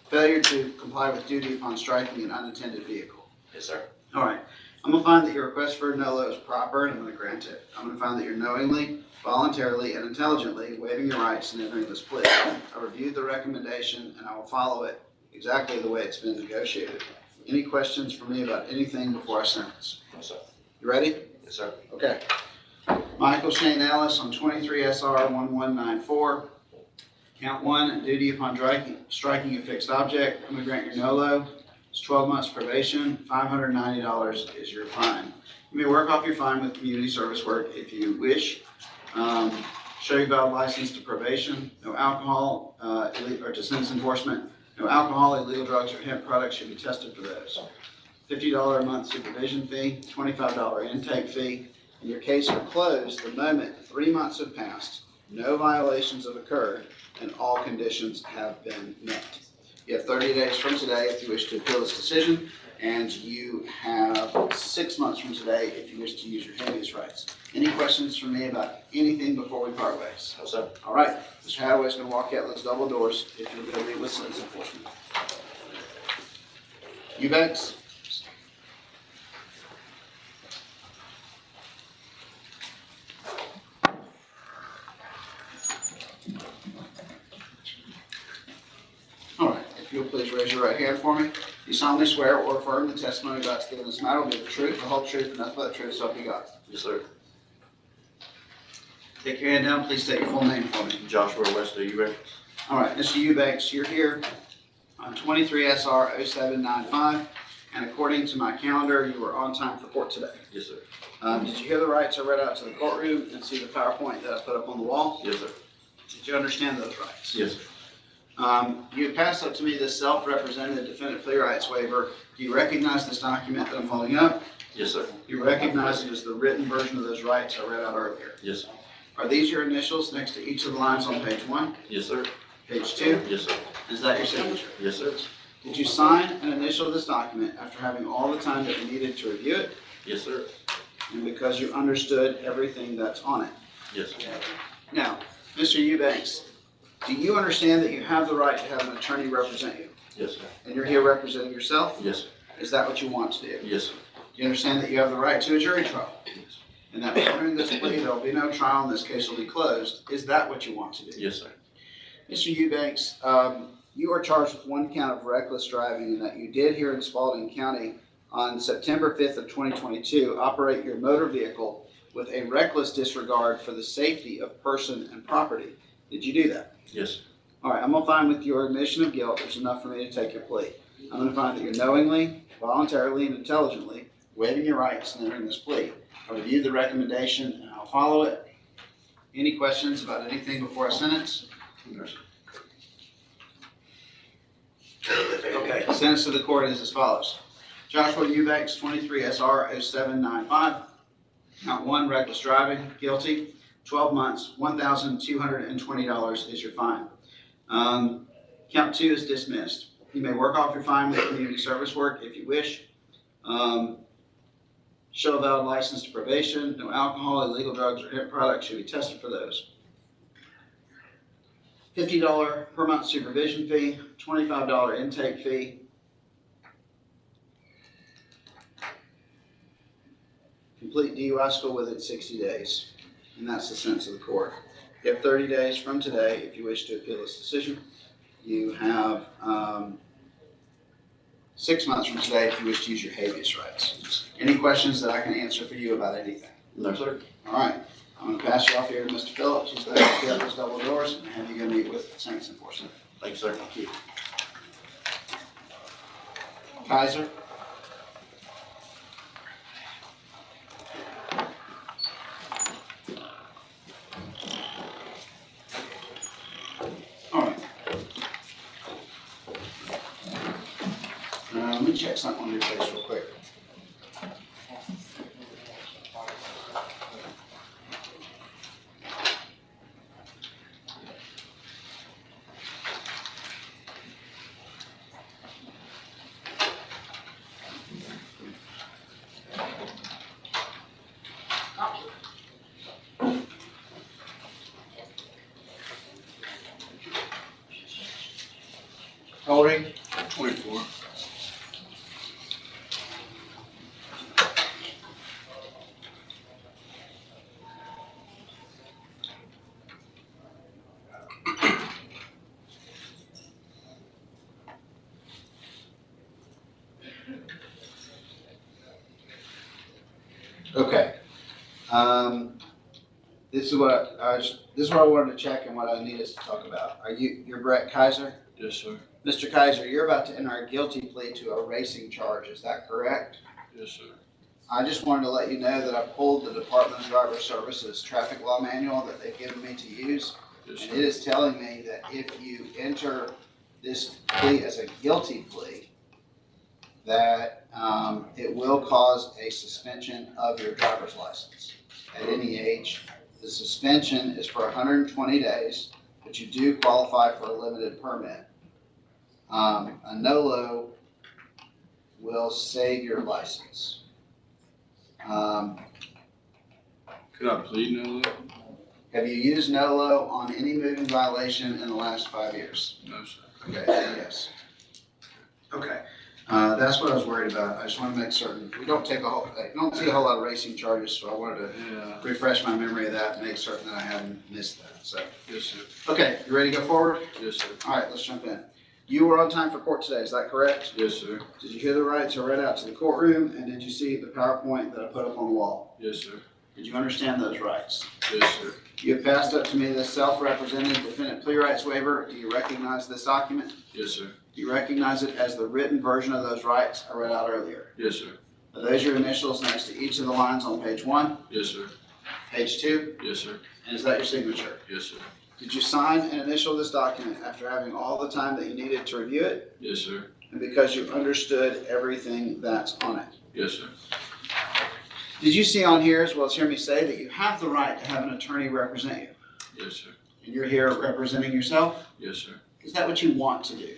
failure to comply with duty upon striking an unattended vehicle? Yes, sir. All right. I'm going to find that your request for a NOLO is proper and I'm going to grant it. I'm going to find that you're knowingly, voluntarily, and intelligently waiving your rights and entering this plea. I reviewed the recommendation and I will follow it exactly the way it's been negotiated. Any questions for me about anything before I sentence? No, sir. You ready? Yes, sir. Okay. Michael Shane Ellis on 23 SR 1194. Count 1, duty upon striking a fixed object. I'm going to grant your NOLO. It's 12 months probation. $590 is your fine. You may work off your fine with community service work if you wish. Show your valid license to probation. No alcohol or to sentence enforcement. No alcohol, illegal drugs, or hemp products should be tested for those. $50 a month supervision fee, $25 intake fee. And your case will close the moment 3 months have passed, no violations have occurred, and all conditions have been met. You have 30 days from today if you wish to appeal this decision, and you have 6 months from today if you wish to use your habeas rights. Any questions from me about anything before we part ways? No, sir. All right, Mr. Hadaway's going to walk out those double doors if you'll go meet with sentence enforcement. Eubanks? All right, if you'll please raise your right hand for me. You solemnly swear or affirm the testimony about to give in this matter will be the truth, the whole truth, and nothing but the truth, so help you God. Yes, sir. Take your hand down, please state your full name for me. Joshua West, are you ready? All right, Mr. Eubanks, you're here on 23 SR 0795, and according to my calendar, you were on time for court today. Yes, sir. Did you hear the rights I read out to the courtroom and see the PowerPoint that I put up on the wall? Yes, sir. Did you understand those rights? Yes, sir. You passed up to me this self-represented defendant plea rights waiver. Do you recognize this document that I'm holding up? Yes, sir. You recognize it as the written version of those rights I read out earlier. Yes, sir. Are these your initials next to each of the lines on page 1? Yes, sir. Page 2? Yes, sir. Is that your signature? Yes, sir. Did you sign and initial this document after having all the time that you needed to review it Yes, sir. and because you understood everything that's on it? Yes, sir. Now, Mr. Eubanks, do you understand that you have the right to have an attorney represent you? Yes, sir. And you're here representing yourself? Yes, sir. Is that what you want to do? Yes, sir. Do you understand that you have the right to a jury trial? And that during this plea, there will be no trial and this case will be closed. Is that what you want to do? Yes, sir. Mr. Eubanks, you are charged with one count of reckless driving and that you did here in Spalding County on September 5th of 2022 operate your motor vehicle with a reckless disregard for the safety of person and property. Did you do that? Yes, sir. All right, I'm gonna find with your admission of guilt, there's enough for me to take your plea. I'm gonna find that you're knowingly, voluntarily, and intelligently waiving your rights in entering this plea. I'll review the recommendation and I'll follow it. Any questions about anything before I sentence? No, sir. Okay, sentence to the court is as follows. Joshua Eubanks, 23 SR 0795. Count 1, reckless driving, guilty. 12 months, $1,220 is your fine. Count 2 is dismissed. You may work off your fine with community service work if you wish. Show a valid license to probation. No alcohol, illegal drugs, or hemp products should be tested for those. $50 per month supervision fee, $25 intake fee. Complete DUI school within 60 days. And that's the sentence of the court. You have 30 days from today if you wish to appeal this decision. You have 6 months from today if you wish to use your habeas rights. Any questions that I can answer for you about anything? No, sir. All right, I'm gonna pass you off here to Mr. Phillips. He's going to open those double doors and have you go meet with Saints Enforcement. Thank you, sir. Thank you. Kaiser? All right. Let me check something on your face real quick. How old are you? 24. Okay. This is what I wanted to check and what I need us to talk about. You're Brett Kaiser? Yes, sir. Mr. Kaiser, you're about to enter a guilty plea to a racing charge, is that correct? Yes, sir. I just wanted to let you know that I pulled the Department of Driver Services traffic law manual that they've given me to use. Yes, And sir. it is telling me that if you enter this plea as a guilty plea, that it will cause a suspension of your driver's license at any age. The suspension is for 120 days, but you do qualify for a limited permit. A NOLO will save your license. Could I plead no? Have you used NOLO on any moving violation in the last 5 years? No, sir. Okay, yes. Okay, that's what I was worried about. I just want to make certain. We don't see a whole lot of racing charges, so I wanted to Yeah. refresh my memory of that and make certain that I hadn't missed that, so. Yes, sir. Okay, you ready to go forward? Yes, sir. All right, let's jump in. You were on time for court today, is that correct? Yes, sir. Did you hear the rights I read out to the courtroom, and did you see the PowerPoint that I put up on the wall? Yes, sir. Did you understand those rights? Yes, sir. You have passed up to me this self-represented defendant plea rights waiver. Do you recognize this document? Yes, sir. Do you recognize it as the written version of those rights I read out earlier? Yes, sir. Are those your initials next to each of the lines on page 1, Yes, sir. page 2, Yes, sir. and is that your signature? Yes, sir. Did you sign and initial this document after having all the time that you needed to review it Yes, sir. and because you understood everything that's on it? Yes, sir. Did you see on here, as well as hear me say, that you have the right to have an attorney represent you? Yes, sir. And you're here representing yourself? Yes, sir. Is that what you want to do?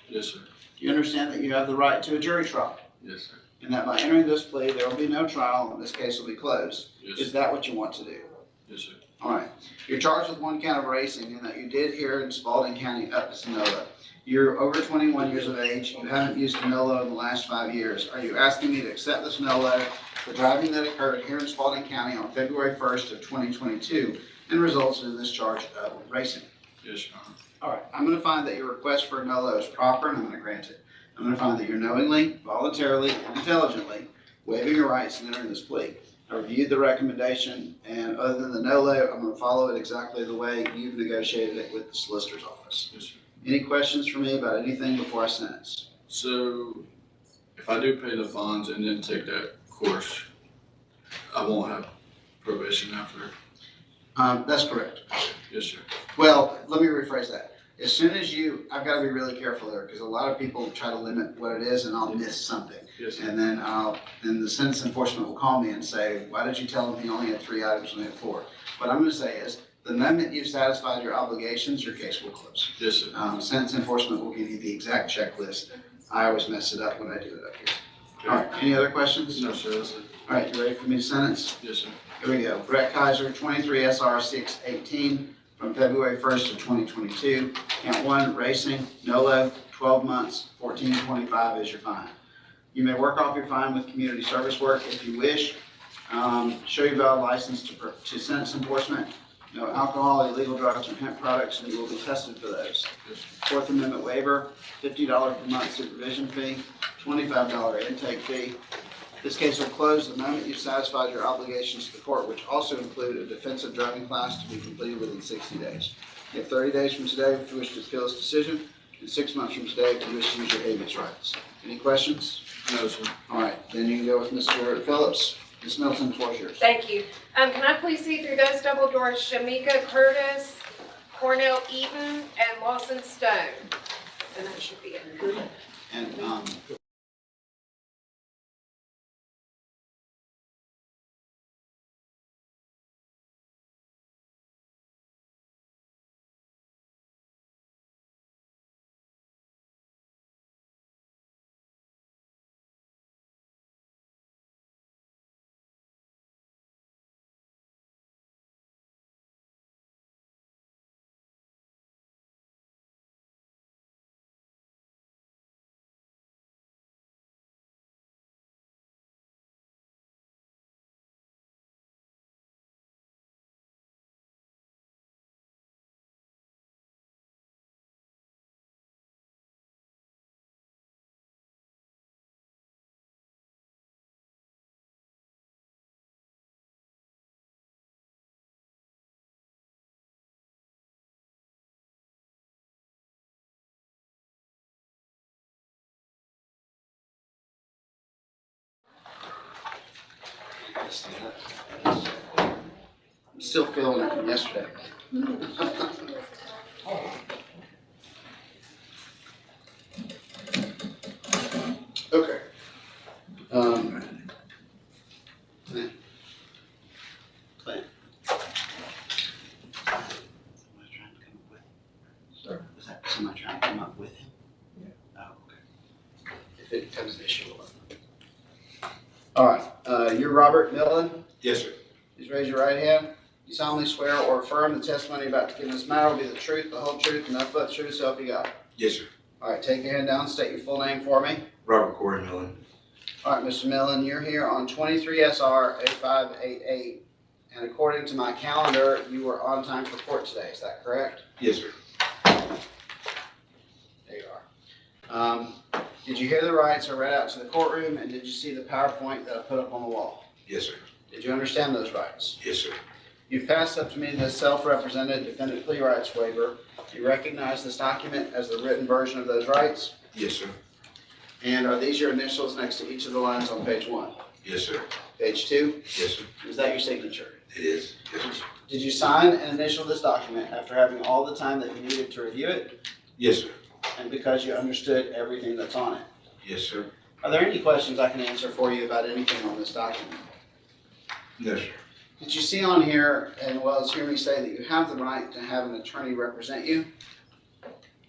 Yes, sir. Do you understand that you have the right to a jury trial? Yes, sir. And that by entering this plea, there will be no trial and this case will be closed? Yes, Is sir. that what you want to do? Yes, sir. All right. You're charged with one count of racing and that you did here in Spalding County up to Sonoma. You're over 21 years of age. You haven't used Canolo in the last 5 years. Are you asking me to accept this Canolo for driving that occurred here in Spalding County on February 1st of 2022 and resulted in this charge of racing? Yes, Your Honor. All right. I'm going to find that your request for a Canolo is proper and I'm going to grant it. I'm going to find that you're knowingly, voluntarily, and intelligently waiving your rights and entering this plea. I reviewed the recommendation, and other than the NOLO, I'm going to follow it exactly the way you've negotiated it with the solicitor's office. Yes, sir. Any questions for me about anything before I sentence? So, if I do pay the fines and then take that course, I won't have probation after? That's correct. Yes, sir. Well, let me rephrase that. As soon as I've got to be really careful there because a lot of people try to limit what it is and I'll miss something. Yes, sir. And then the sentence enforcement will call me and say, why did you tell him he only had 3 items when he had 4? What I'm going to say is, the moment you've satisfied your obligations, your case will close. Yes, sir. Sentence enforcement will give you the exact checklist. I always mess it up when I do it up here. All right, any other questions? No, sir. That's it. All right, you ready for me to sentence? Yes, sir. Here we go. Brett Kaiser, 23 SR 618, from February 1st of 2022. Count 1, racing, NOLO, 12 months, $14.25 is your fine. You may work off your fine with community service work if you wish. Show your valid license to sentence enforcement. No alcohol, illegal drugs, or hemp products, and you will be tested for those. Yes, sir. Fourth Amendment waiver, $50 per month supervision fee, $25 intake fee. This case will close the moment you've satisfied your obligations to the court, which also include a defensive driving class to be completed within 60 days. You have 30 days from today if you wish to appeal this decision, and 6 months from today if you wish to use your habeas rights. Any questions? No, sir. All right, then you can go with Mr. Phillips. Ms. Middleton, the floor is yours. Thank you. Can I please see through those double doors, Shamika Curtis, Cornell Eaton, and Lawson Stone? And that should be it. And, I'm still feeling it from yesterday. Okay. Plan. Sir? Was that somebody trying to come up with him? Yeah. Oh, okay. If it becomes an issue, we'll let them know. All right, you're Robert Millen. Yes, sir. Please raise your right hand. You solemnly swear or affirm the testimony you're about to give in this matter will be the truth, the whole truth, and nothing but the truth, so help you God. Yes, sir. All right, take your hand down, state your full name for me. Robert Corey Millen. All right, Mr. Millen, you're here on 23 SR 8588, and according to my calendar, you were on time for court today, is that correct? Yes, sir. There you are. Did you hear the rights I read out to the courtroom, and did you see the PowerPoint that I put up on the wall? Yes, sir. Did you understand those rights? Yes, sir. You've passed up to me the self-represented defendant plea rights waiver. Do you recognize this document as the written version of those rights? Yes, sir. And are these your initials next to each of the lines on page 1? Yes, sir. Page 2? Yes, sir. Is that your signature? It is. Yes, Did you sign and initial this document after having all the time that you needed to review it yes, sir. and because you understood everything that's on it? Yes, sir. Are there any questions I can answer for you about anything on this document? No, sir. Did you see on here, and well, as hear me say, that you have the right to have an attorney represent you,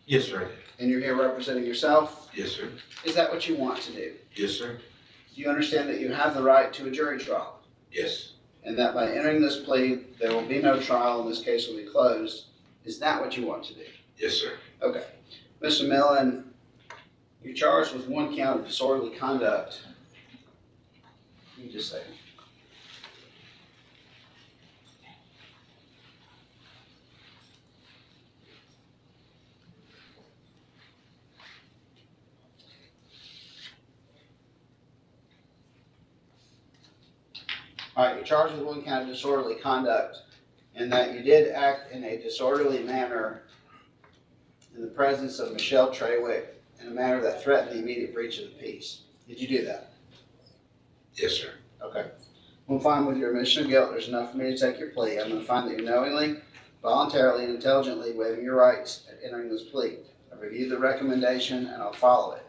Yes, sir. and you're here representing yourself? Yes, sir. Is that what you want to do? Yes, sir. Do you understand that you have the right to a jury trial, Yes. and that by entering this plea, there will be no trial, and this case will be closed? Is that what you want to do? Yes, sir. Okay. Mr. Millen, you're charged with one count of disorderly conduct. Give me just a second. All right, you're charged with one count of disorderly conduct in that you did act in a disorderly manner in the presence of Michelle Treywick in a manner that threatened the immediate breach of the peace. Did you do that? Yes, sir. Okay. We'll find with your admission of guilt, there's enough for me to take your plea. I'm going to find that you're knowingly, voluntarily, and intelligently waiving your rights at entering this plea. I reviewed the recommendation and I'll follow it.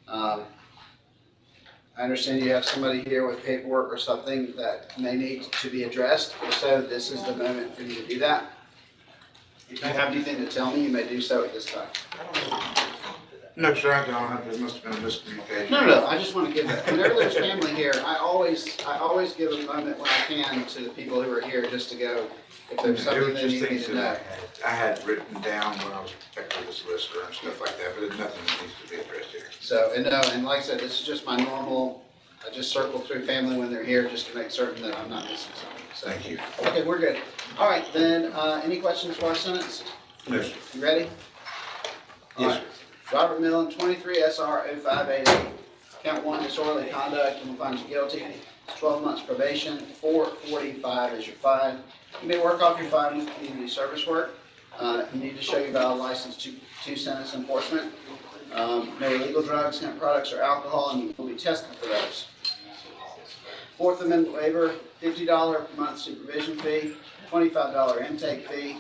I understand you have somebody here with paperwork or something that may need to be addressed. If so, this is the moment for you to do that. If you have anything to tell me, you may do so at this time. No, sir, I don't. There must have been a miscommunication. No, I just want to give that. Whenever there's family here, I always give a moment when I can to the people who are here just to go, if there's something they need me to know. I had written down when I was checking the solicitor and stuff like that, but there's nothing that needs to be addressed here. So, and no, and like I said, this is just my normal, I just circle through family when they're here just to make certain that I'm not missing something. So, Thank you. okay, we're good. All right, then, any questions for our sentence? No, sir. You ready? All Yes, right. Robert Millen, 23 SR 0588, count 1, disorderly conduct, and we'll find you guilty. 12 months probation, $445 is your fine. You may work off your fine with community service work. You need to show your valid license to sentence enforcement. No illegal drugs, hemp products, or alcohol, and you will be tested for those. Fourth Amendment waiver, $50 per month supervision fee, $25 intake fee,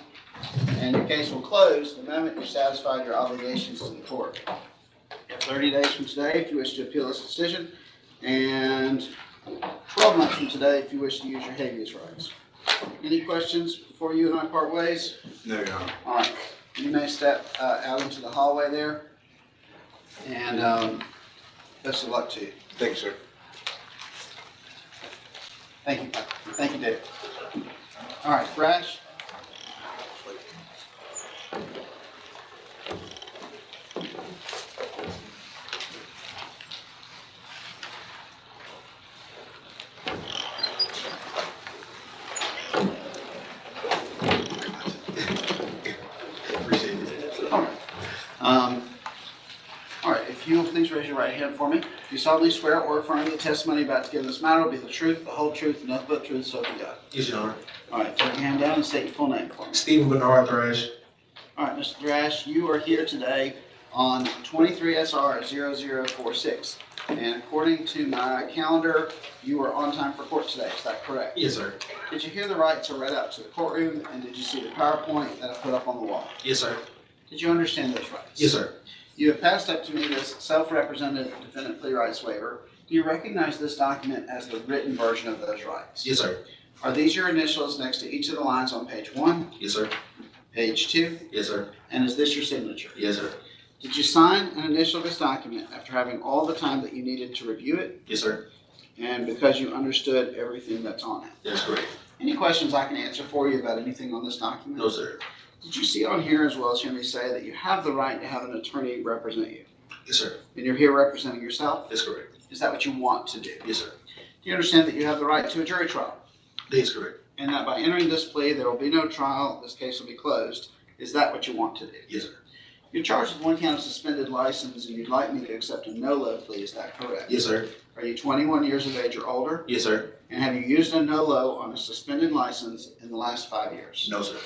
and your case will close the moment you've satisfied your obligations to the court. You have 30 days from today if you wish to appeal this decision, and 12 months from today if you wish to use your habeas rights. Any questions before you and I part ways? No, Your Honor. All right, you may step out into the hallway there, and best of luck to you. Thank you, sir. Thank you, Pat. Thank you, Dave. All right, Brash. Appreciate it. All right, if you will please raise your right hand for me. Do you solemnly swear or affirm the testimony about to give in this matter will be the truth, the whole truth, and nothing but the truth, so help you God? Yes, Your Honor. All right, put your hand down and state your full name for me. Stephen Bernard Thrash. All right, Mr. Thrash, you are here today on 23 SR 0046. And according to my calendar, you are on time for court today. Is that correct? Yes, sir. Did you hear the rights I read out to the courtroom, and did you see the PowerPoint that I put up on the wall? Yes, sir. Did you understand those rights? Yes, sir. You have passed up to me this self-represented defendant plea rights waiver. Do you recognize this document as the written version of those rights? Yes, sir. Are these your initials next to each of the lines on page 1, Yes, sir. page 2, Yes, sir. and is this your signature? Yes, sir. Did you sign and initial this document after having all the time that you needed to review it Yes, sir. and because you understood everything that's on it? That's correct. Any questions I can answer for you about anything on this document? No, sir. Did you see on here as well as hear me say that you have the right to have an attorney represent you? Yes, sir. And you're here representing yourself? That's correct. Is that what you want to do? Yes, sir. Do you understand that you have the right to a jury trial? That's correct. And that by entering this plea, there will be no trial, this case will be closed. Is that what you want to do? Yes, sir. You're charged with one count of suspended license and you'd like me to accept a no-low plea, is that correct? Yes, sir. Are you 21 years of age or older? Yes, sir. And have you used a no-low on a suspended license in the last 5 years? No, sir.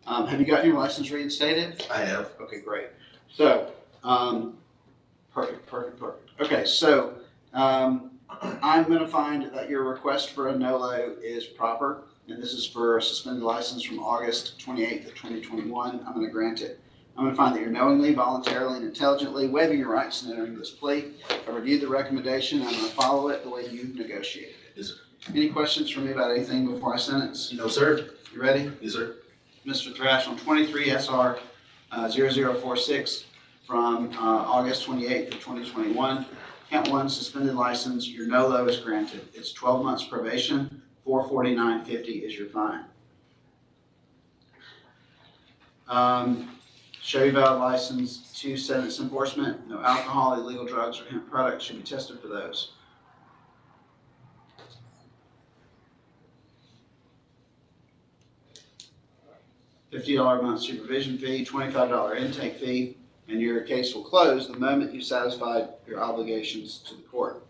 Have you gotten your license reinstated? I have. Okay, great. So, perfect. Okay, so, I'm gonna find that your request for a no-low is proper. and this is for a suspended license from August 28th of 2021. I'm going to grant it. I'm going to find that you're knowingly, voluntarily, and intelligently waiving your rights in entering this plea. I reviewed the recommendation. I'm going to follow it the way you negotiated it. Yes, sir. Any questions for me about anything before I sentence? No, sir. You ready? Yes, sir. Mr. Thrash, on 23 SR 0046 from August 28th of 2021, count one, suspended license, your NOLO is granted. It's 12 months probation, $449.50 is your fine. Show you valid license, 2 sentence enforcement, no alcohol, illegal drugs, or hemp products should be tested for those. $50 a month supervision fee, $25 intake fee, and your case will close the moment you satisfied your obligations to the court.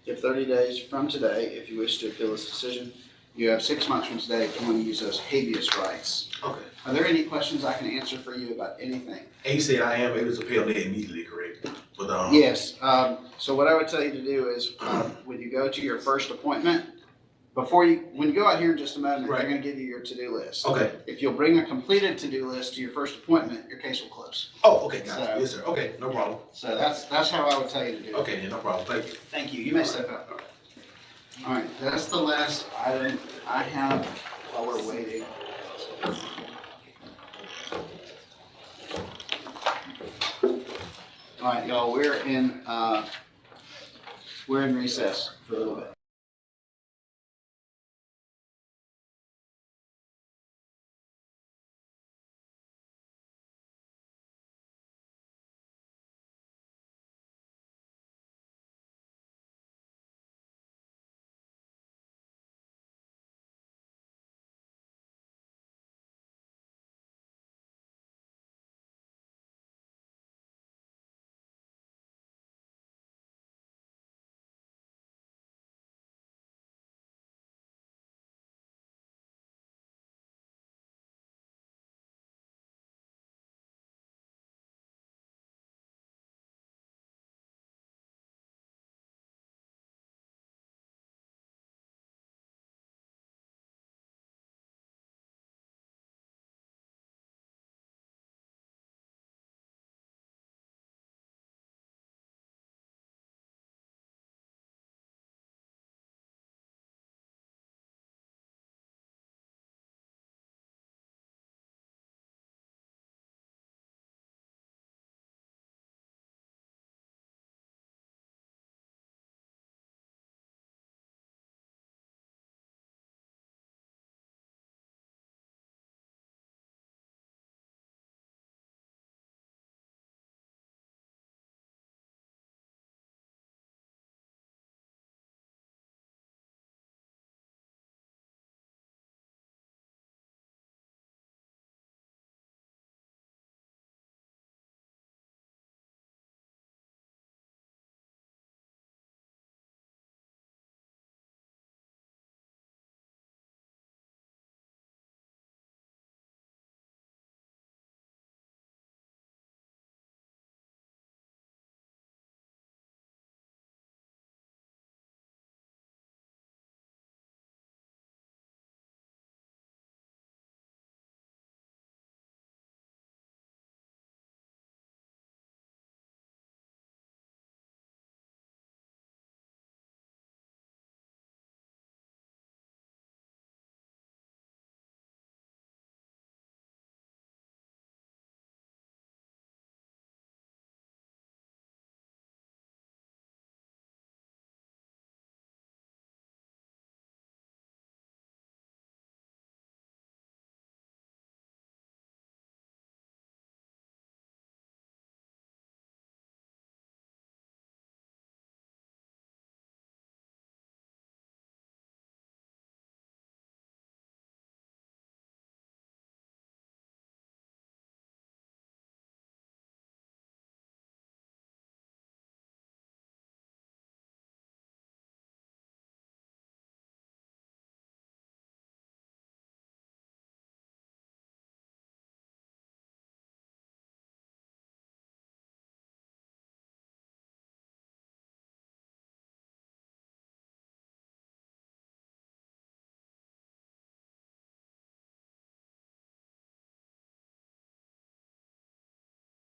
If 30 days from today, if you wish to appeal this decision, you have 6 months from today if you want to use those habeas rights. Okay. Are there any questions I can answer for you about anything? And you said I am able to appeal that immediately, correct? But, Yes, so what I would tell you to do is, when you go to your first appointment, when you go out here in just a moment, they're Right. gonna give you your to-do list. Okay. If you'll bring a completed to-do list to your first appointment, your case will close. Oh, okay, got So- it. Yes, sir. Okay, no problem. So that's how I would tell you to do it. Okay, then, no problem. Thank you. Thank you, you may step up. All right, that's the last item I have while we're waiting. All right, y'all, we're in recess for a little bit.